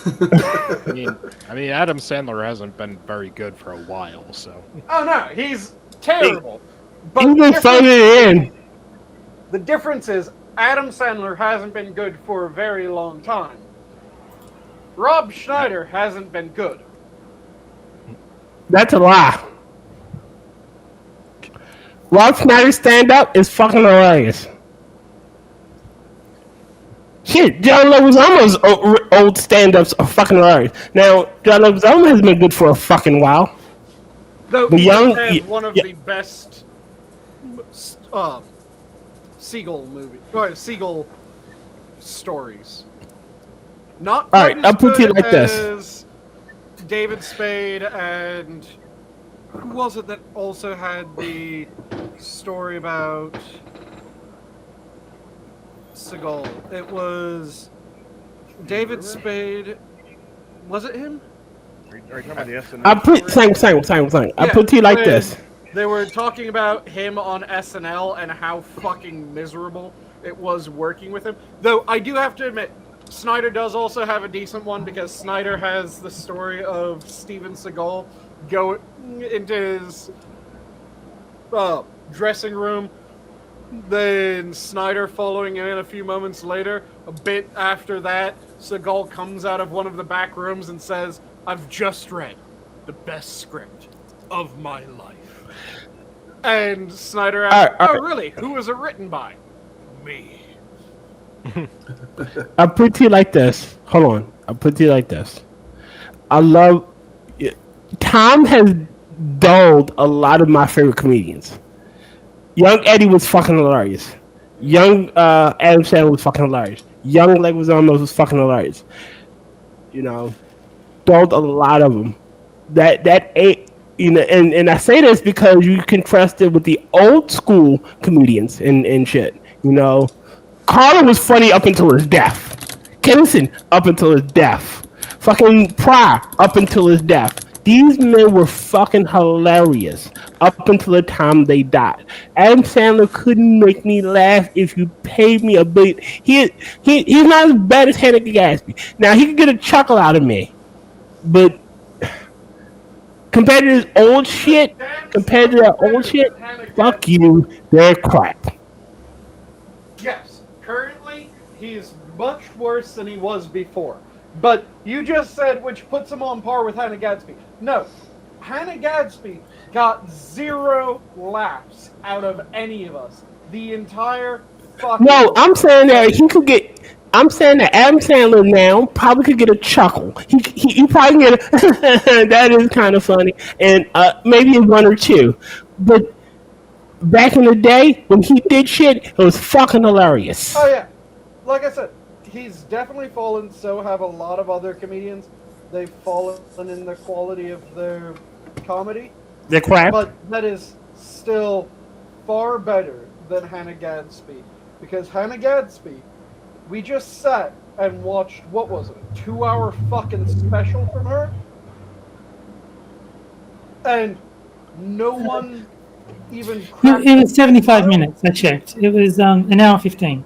I mean, Adam Sandler hasn't been very good for a while, so. Oh no, he's terrible. But He's been phoning it in. the difference is Adam Sandler hasn't been good for a very long time. Rob Schneider hasn't been good. That's a lie. Rob Schneider's stand-up is fucking hilarious. Shit, John Leguizamo's old stand-ups are fucking hilarious. Now, John Leguizamo has been good for a fucking while. Though The he young- does have yeah, one of yeah. the best Seagull stories. Not All right, quite as I'll put it good like this. as David Spade and who was it that also had the story about Seagull? It was David Spade. Was it him? Are you talking about the SNL? I put same. I Yeah, put it like when this. They were talking about him on SNL and how fucking miserable it was working with him. Though I do have to admit, Snyder does also have a decent one because Snyder has the story of Steven Seagal go into his dressing room. Then Snyder following in a few moments later. A bit after that, Seagal comes out of one of the back rooms and says, "I've just read the best script of my life." And Snyder asked, All right. "Oh, really? Who was it written by?" "Me." I put it like this. Hold on. I put it like this. I love. Tom has dulled a lot of my favorite comedians. Young Eddie was fucking hilarious. Young Adam Sandler was fucking hilarious. Young Leguizamo was fucking hilarious. Dulled a lot of them. And I say this because you contrast it with the old school comedians and shit. Carter was funny up until his death. Kennison up until his death. Fucking Pryor up until his death. These men were fucking hilarious up until the time they died. Adam Sandler couldn't make me laugh if you paid me $1 billion. He's not as bad as Hannah Gadsby. Now he can get a chuckle out of me, but compared to his old shit, fuck you, they're crap. Yes, currently he's much worse than he was before. But you just said which puts him on par with Hannah Gadsby. No, Hannah Gadsby got 0 laughs out of any of us. The entire fucking... No, I'm saying that he could get... I'm saying that Adam Sandler now probably could get a chuckle. He probably get a... that is kind of funny. And maybe 1 or 2. But back in the day, when he did shit, it was fucking hilarious. Oh, yeah. Like I said, he's definitely fallen, so have a lot of other comedians. They've fallen in the quality of their comedy. They're crap. But that is still far better than Hannah Gadsby. Because Hannah Gadsby, we just sat and watched, what was it, a 2-hour fucking special from her? And no one even... It was 75 minutes, I checked. It was an hour 15.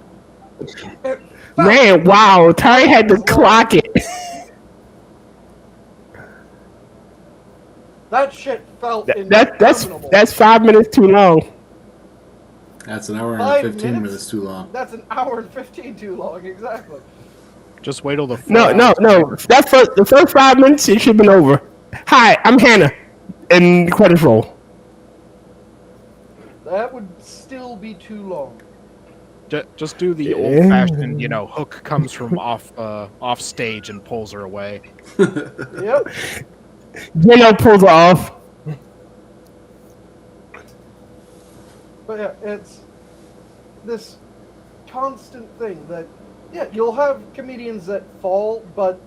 Man, wow, Terry had to clock it. That shit felt that's 5 minutes too long. That's an hour and 5 15 minutes too long. That's an hour and 15 too long, exactly. Just wait till the No. The first 5 minutes, it should have been over. Hi, I'm Hannah. And the credits roll. That would still be too long. Just do the old-fashioned, Hook comes from off stage and pulls her away. Yep. Pulls her off. But yeah, it's this constant thing that, yeah, you'll have comedians that fall, but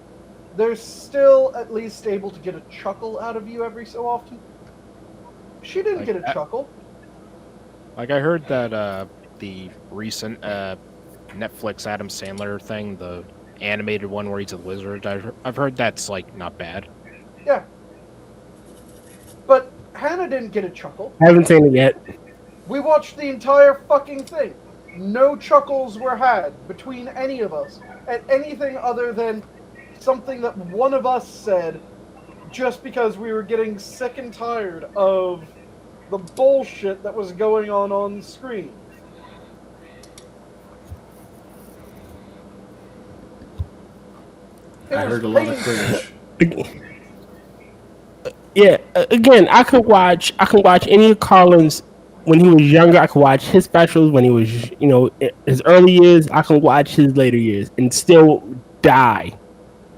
they're still at least able to get a chuckle out of you every so often. She didn't get a chuckle. Like, I heard that the recent Netflix Adam Sandler thing, the animated one where he's a lizard, I've heard that's, not bad. Yeah. But Hannah didn't get a chuckle. I haven't seen it yet. We watched the entire fucking thing. No chuckles were had between any of us at anything other than something that one of us said just because we were getting sick and tired of the bullshit that was going on screen. I heard a lot of cringe. Yeah, again, I could watch any of Colin's when he was younger. I could watch his specials when he was, his early years. I can watch his later years and still die.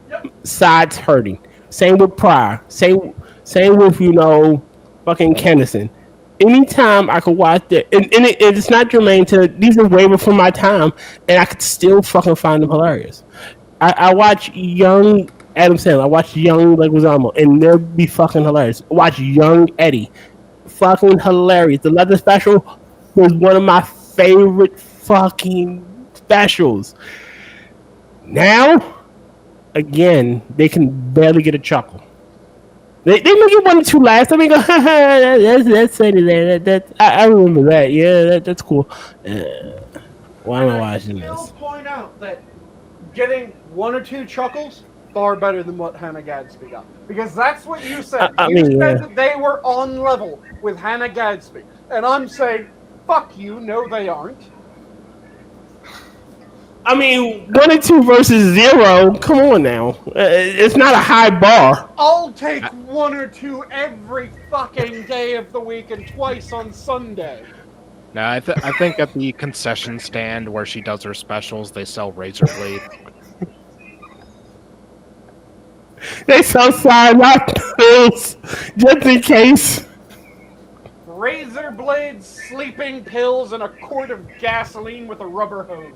Yep. Sides hurting. Same with Pryor. Same with, fucking Kennison. Anytime I could watch that, and it's not germane to, these are way before my time, and I could still fucking find them hilarious. I watch young Adam Sandler. I watch young Leguizamo, and they'll be fucking hilarious. I watch young Eddie. Fucking hilarious. The Leather Special was one of my favorite fucking specials. Now, again, they can barely get a chuckle. They make it 1 or 2 laughs. I mean, go, that's funny there. I remember that. Yeah, that's cool. Why am I watching this? I still point out that getting 1 or 2 chuckles far better than what Hannah Gadsby got. Because that's what you said. You said that they were on level with Hannah Gadsby. And I'm saying, fuck you, no they aren't. I mean, 1 or 2 versus 0, come on now. It's not a high bar. I'll take 1 or 2 every fucking day of the week and twice on Sunday. Now, I think at the concession stand where she does her specials, they sell razor blades. They sell cyanide pills, just in case. Razor blades, sleeping pills, and a quart of gasoline with a rubber hose.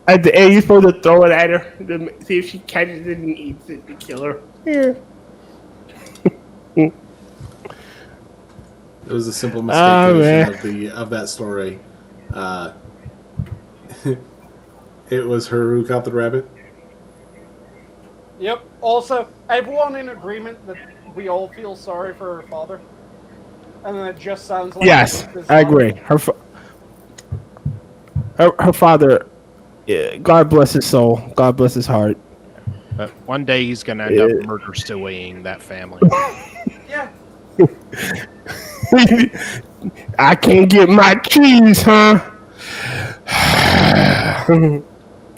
At the end, you're supposed to throw it at her to see if she catches it and eats it to kill her. Yeah. It was a simple mistake of that story. It was her who caught the rabbit. Yep. Also, everyone in agreement that we all feel sorry for her father, and then it just sounds like Yes, this I song. agree. Her father, yeah, God bless his soul. God bless his heart. But one day he's gonna end up murder stewing that family. Yeah. I can't get my cheese, huh?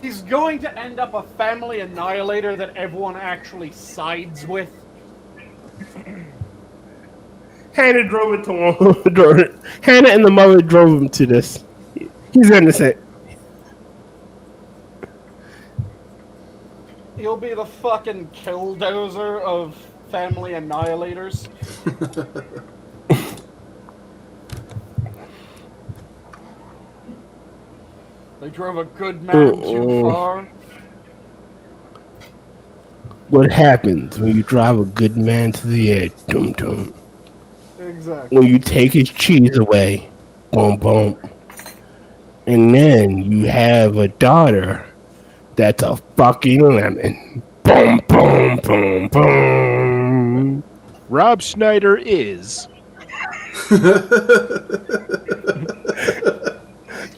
He's going to end up a family annihilator that everyone actually sides with. Hannah drove it to him. Hannah and the mother drove him to this. He's innocent. He'll be the fucking killdozer of family annihilators. They drove a good man too far. What happens when you drive a good man to the edge, dum dum? Exactly. When you take his cheese away, boom boom. And then you have a daughter that's a fucking lemon. Boom boom boom boom. Rob Schneider is.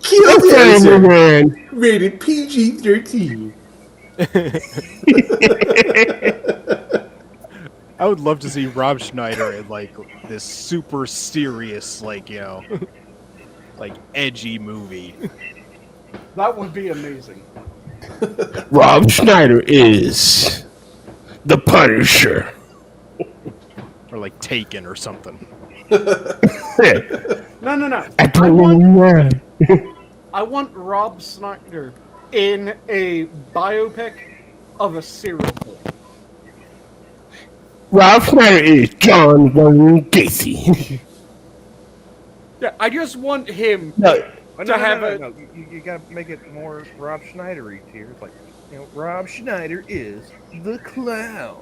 Kill the answer. Man. Rated PG-13. I would love to see Rob Schneider in like this super serious, like, you know, like edgy movie. That would be amazing. Rob Schneider is the Punisher. Or like Taken or something. No. I don't know why. I want Rob Schneider in a biopic of a serial killer. Rob Schneider is John Wayne Gacy. Yeah, I just want him No, have You gotta make it more Rob Schneider-y here. It's like, you know, Rob Schneider is the clown.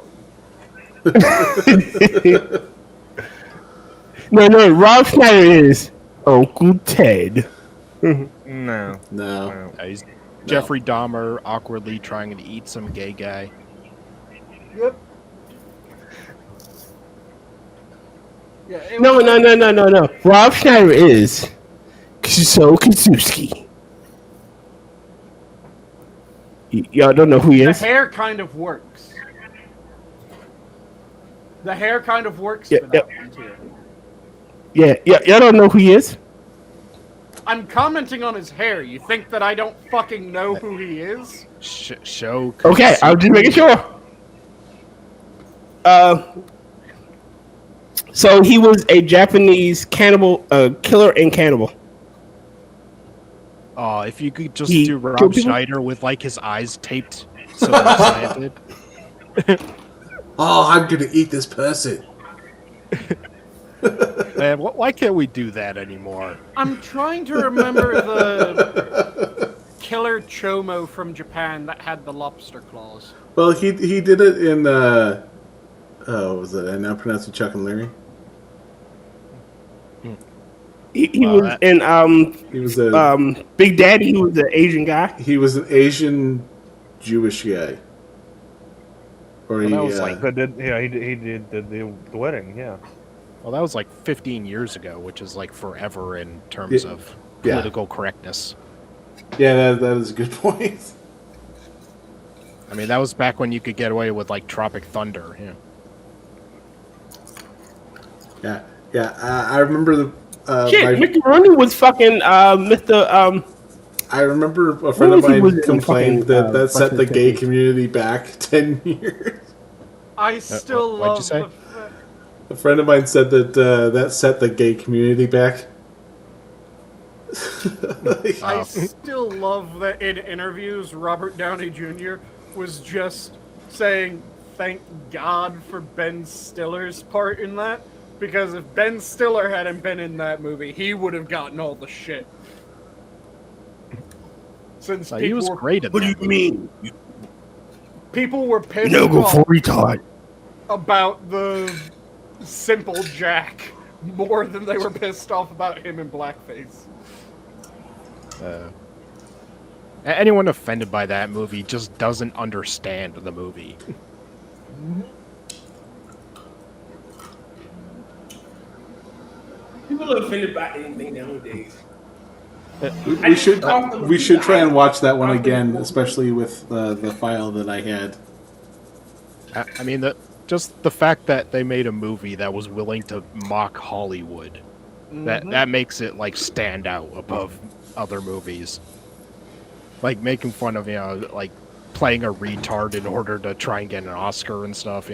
No, Rob Schneider is Uncle Ted. No. He's Jeffrey Dahmer awkwardly trying to eat some gay guy. Yep. Yeah, No. Rob Schneider is So Kazuski. Y'all don't know who he The is? hair kind of works. The hair kind of works Yeah, for that one too. Yeah, y'all don't know who he is? I'm commenting on his hair. You think that I don't fucking know who he is? Show. Okay, I'm just making sure. So he was a Japanese cannibal, killer and cannibal. Oh, if you could just He do Rob killed people? Schneider with like his eyes taped so they're slanted. Oh, I'm gonna eat this person. Man, why can't we do that anymore? I'm trying to remember the killer chomo from Japan that had the lobster claws. Well, he did it in what was it? I now pronounce it Chuck and Larry. He was in He was a Big Daddy. He was an Asian guy. he was an Asian Jewish guy. Or he Well, that was like He did the wedding, yeah. Well, that was like 15 years ago, which is like forever in terms of political correctness. yeah, that is a good point. I mean, that was back when you could get away with like Tropic Thunder. Yeah. Yeah. I remember the Shit, Mickey Rooney was fucking Mr. I remember a friend of Who was he mine with in complained fucking, that set the fucking gay Texas? community back 10 years. I still what'd you love say? A friend of mine said that that set the gay community back. I still love that in interviews, Robert Downey Jr. was just saying, thank God for Ben Stiller's part in that. Because if Ben Stiller hadn't been in that movie, he would have gotten all the shit. Since He was great at What that. do you mean? people were pissed No go off for retard. about the simple Jack more than they were pissed off about him in blackface. Anyone offended by that movie just doesn't understand the movie. People are offended by anything nowadays. We should try and watch that one again, especially with the file that I had. I mean, just the fact that they made a movie that was willing to mock Hollywood, that makes it like stand out above other movies. Like making fun of like playing a retard in order to try and get an Oscar and stuff.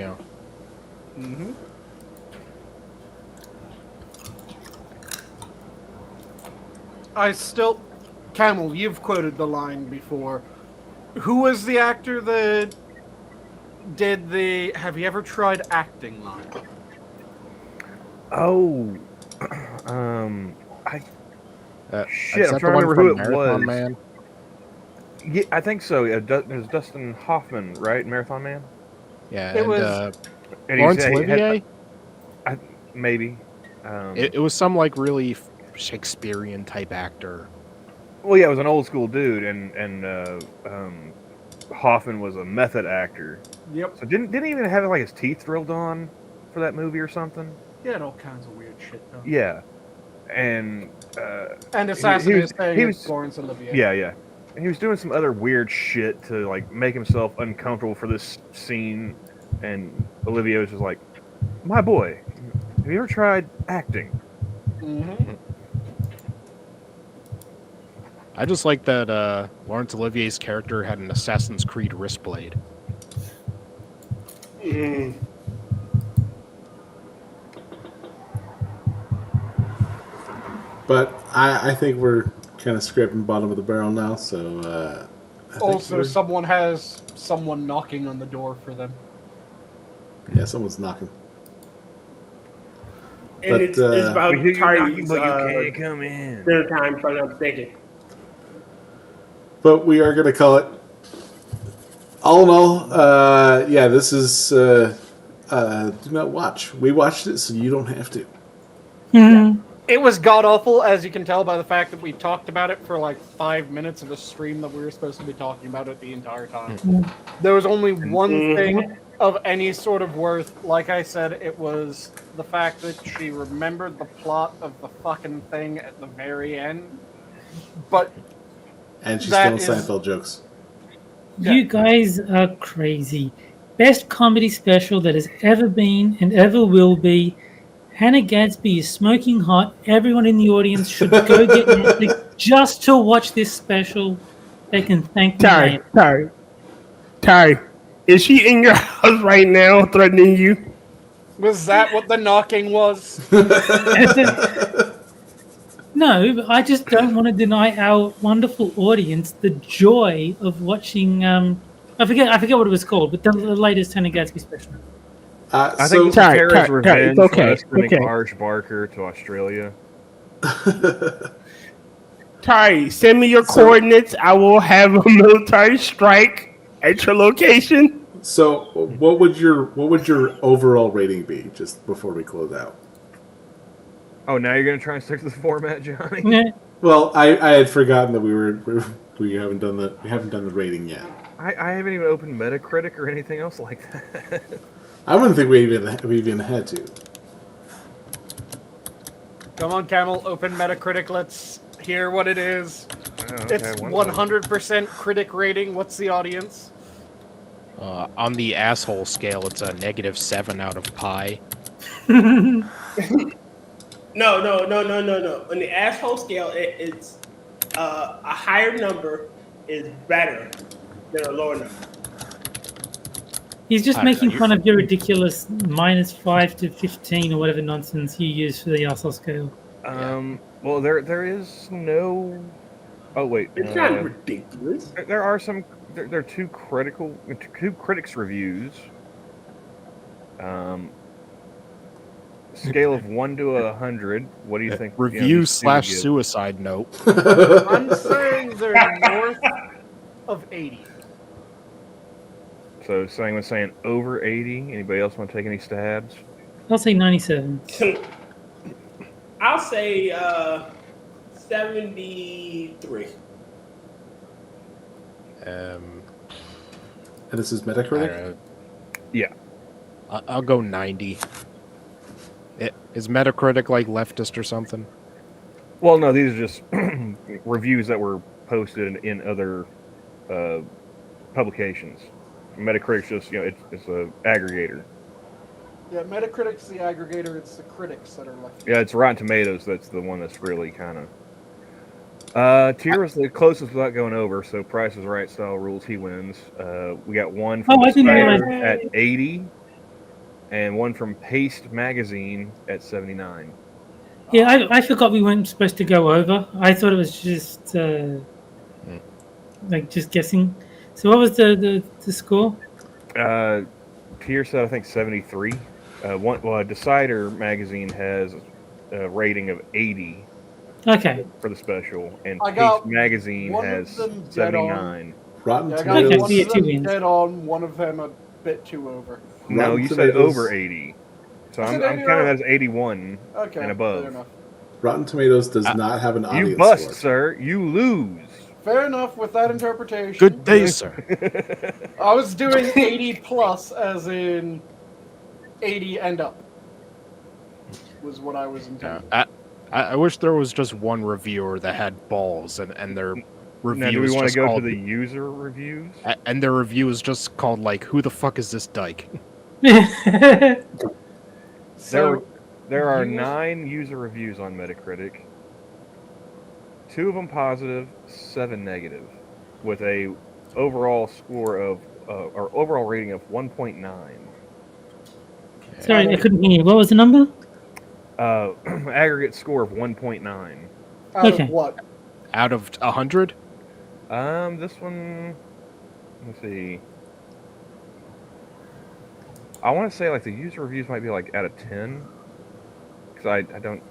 I still, Camel, you've quoted the line before. Who was the actor that did the "Have you ever tried acting" line? Oh, shit, I'm trying to remember who it was. Man? Yeah, I think so. It was Dustin Hoffman, right? Marathon Man. Yeah, It and, was- And Laurence he Olivier. maybe. It was some like really Shakespearean type actor. Well, yeah, it was an old school dude, and Hoffman was a method actor. Yep. So didn't he even have like his teeth drilled on for that movie or something? He had all kinds of weird shit though. Yeah, and Assassin he is saying he it's was- Laurence Olivier. yeah. And he was doing some other weird shit to like make himself uncomfortable for this scene, and Olivia was just like, "My boy, have you ever tried acting?" I just like that Laurence Olivier's character had an Assassin's Creed wrist blade. But I think we're kind of scraping bottom of the barrel now, so... I think Also, we're- someone has someone knocking on the door for them. Yeah, someone's knocking. And But, it's about We hear you Tyree's knocking, but you can't come in. dinner time, so I'm thinking. But we are going to call it. All in all, yeah, this is do not watch. We watched it, so you don't have to. It was god awful, as you can tell by the fact that we talked about it for like 5 minutes of a stream that we were supposed to be talking about it the entire time. There was only one thing of any sort of worth. Like I said, it was the fact that she remembered the plot of the fucking thing at the very end. But And she's That still is- Seinfeld jokes. You guys are crazy. Best comedy special that has ever been and ever will be. Hannah Gadsby is smoking hot. Everyone in the audience should go get Netflix just to watch this special. They can thank me later. Ty, is she in your house right now threatening you? was that what the knocking was? No, but I just don't want to deny our wonderful audience the joy of watching. I forget what it was called, but the latest Hannah Gadsby special. I So, think it's Ty, Tara's Ty, revenge it's okay, for us sending okay. Arch Barker to Australia. Ty, send me your coordinates. I will have a military strike at your location. so what would your overall rating be, just before we close out? Oh, now you're gonna try and stick to the format, Johnny? Yeah. Well, I had forgotten that we haven't done the rating yet. I haven't even opened Metacritic or anything else like that. I wouldn't think we even had to. Come on, Camel, open Metacritic. Let's hear what it is. Oh, okay, It's one 100% critic rating. What's the audience? On the asshole scale, it's a -7 out of pi. No. On the asshole scale, it's a higher number is better than a lower number. He's just I- making you- fun of your ridiculous -5 to 15 or whatever nonsense you use for the arsehole scale. Well, there is no. Oh wait, It's not ridiculous. there are some. There are two critics reviews. Scale of 1 to 100. What do you think? Review these two would give? /suicide note. I'm saying they're north of 80. So saying over 80. Anybody else want to take any stabs? I'll say 97. I'll say 73. And this is I Metacritic. don't know. Yeah. I'll go 90. Is Metacritic like leftist or something? Well, no, these are just reviews that were posted in other publications. Metacritic's just, it's a aggregator. Yeah, Metacritic's the aggregator. It's the critics that are left. Yeah, it's Rotten Tomatoes that's the one that's really kind of. Tier was the closest without going over, so Price is Right style rules, he wins. We got one from I didn't Spider realize. at 80, and one from Paste Magazine at 79. Yeah, I forgot we weren't supposed to go over. I thought it was just like just guessing. So what was the score? Tier said I think 73. Decider Magazine has a rating of 80 Okay. for the special, and I Paste got Magazine one has of them dead 79. Rotten Yeah, I got Okay, Tomatoes. one so yeah, of two them wins. dead on, one of them a bit too over. No, Rotten you said Tomatoes- over 80. So I I'm said counting 80 that as 81 Okay, and fair above. enough. Rotten Tomatoes does not have an audience You bust, score. sir. You lose. Fair enough with that interpretation. Good day, sir. I was doing 80 plus, as in 80 and up. Was what I was intending. I wish there was just one reviewer that had balls and their review Now, do we is want just to go called, to the user reviews? and their review is just called like, "Who the fuck is this dyke?" So, There are Use- 9 user reviews on Metacritic. 2 of them positive, 7 negative, with a overall score of or overall rating of 1.9. Sorry, I couldn't hear you. What was the number? Aggregate score of 1.9. out Okay. of what? Out of 100, This one, let's see. I want to say like the user reviews might be like out of 10, because I don't.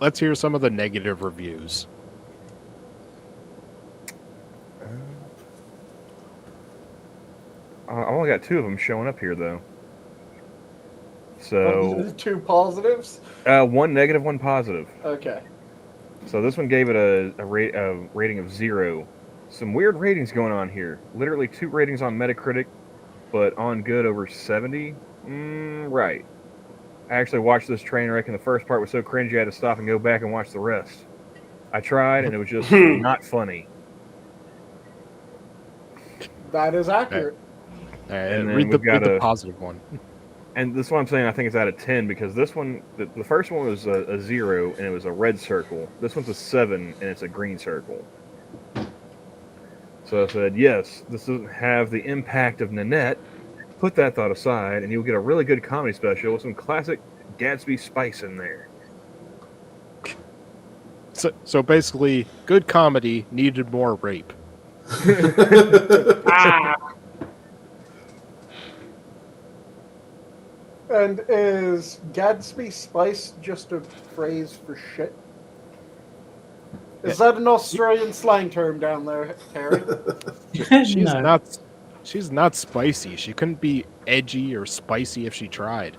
let's hear some of the negative reviews. I only got 2 of them showing up here though. So 2 positives? 1 negative, 1 positive. Okay. So this one gave it a rating of 0. Some weird ratings going on here. Literally 2 ratings on Metacritic, but on good over 70. Right. I actually watched this train wreck, and the first part was so cringy I had to stop and go back and watch the rest. I tried, and it was just not funny. That is accurate. And then Read the, we've got read the a- positive one. And this one I'm saying I think it's out of 10 because this one, the first one was a 0 and it was a red circle. This one's a 7 and it's a green circle. So I said, yes, this doesn't have the impact of Nanette. Put that thought aside and you'll get a really good comedy special with some classic Gatsby spice in there. So basically, good comedy needed more rape. And is Gadsby Spice just a phrase for shit? Is that an Australian slang term down there, Terry? She's No. not. She's not spicy. She couldn't be edgy or spicy if she tried.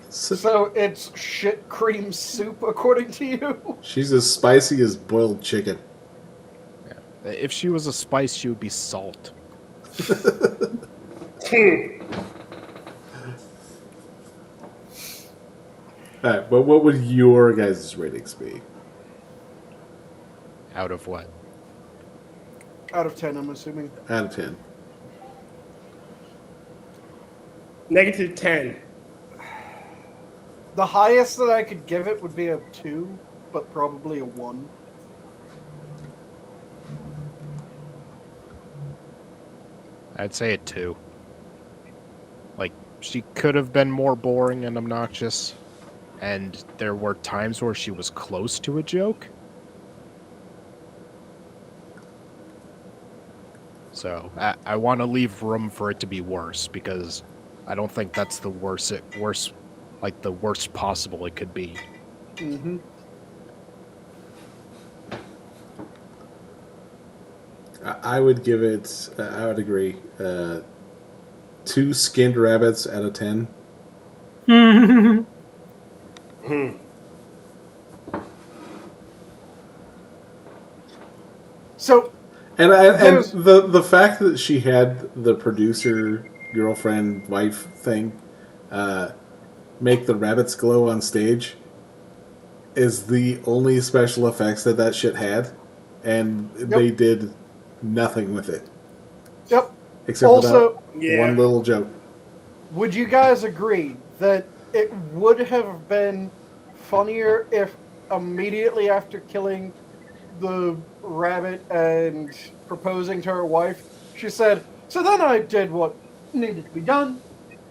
So it's shit cream soup, according to you? She's as spicy as boiled chicken. If she was a spice, she would be salt. Alright, but what would your guys' ratings be? Out of what? Out of 10, I'm assuming. Out of 10. Negative 10. The highest that I could give it would be a 2, but probably a 1. I'd say a 2. Like, she could have been more boring and obnoxious, and there were times where she was close to a joke. So, I want to leave room for it to be worse, because I don't think that's the worst possible it could be. Mm-hmm. I would give it, I would agree, 2 skinned rabbits out of 10. So, And There's- the fact that she had the producer girlfriend, wife thing, make the rabbits glow on stage, is the only special effects that shit had, and they did nothing with it. Yep. Except Also, for that one little joke. Would you guys agree that it would have been funnier if immediately after killing the rabbit and proposing to her wife, she said, "So then I did what needed to be done,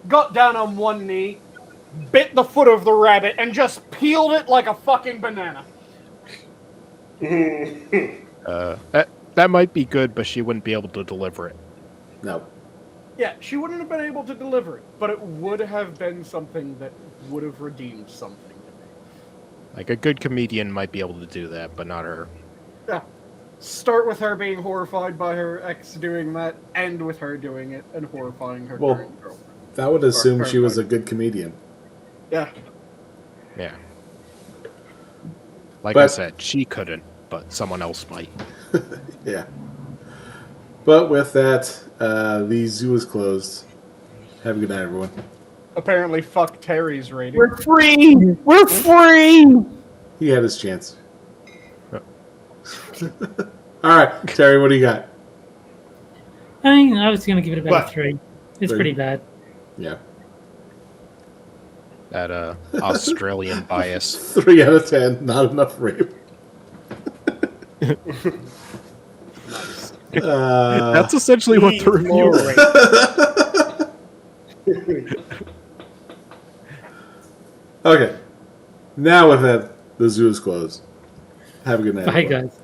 got down on one knee, bit the foot of the rabbit, and just peeled it like a fucking banana." That might be good, but she wouldn't be able to deliver it. No. Yeah, she wouldn't have been able to deliver it, but it would have been something that would have redeemed something to me. Like, a good comedian might be able to do that, but not her. Yeah. Start with her being horrified by her ex doing that, end with her doing it and horrifying her current girlfriend. That would assume she was a good comedian. Yeah. Yeah. Like I said, she couldn't, but someone else might. Yeah. But with that, the zoo is closed. Have a good night, everyone. Apparently, fuck Terry's rating. We're free! We're free! He had his chance. All right, Terry, what do you got? I mean, I was going to give it about What? a 3. It's 3? pretty bad. Yeah. That Australian bias. 3 out of 10, not enough rape. That's essentially what the review is. Okay. Now with that, the zoo is closed. Have a good night. Bye, everyone. guys.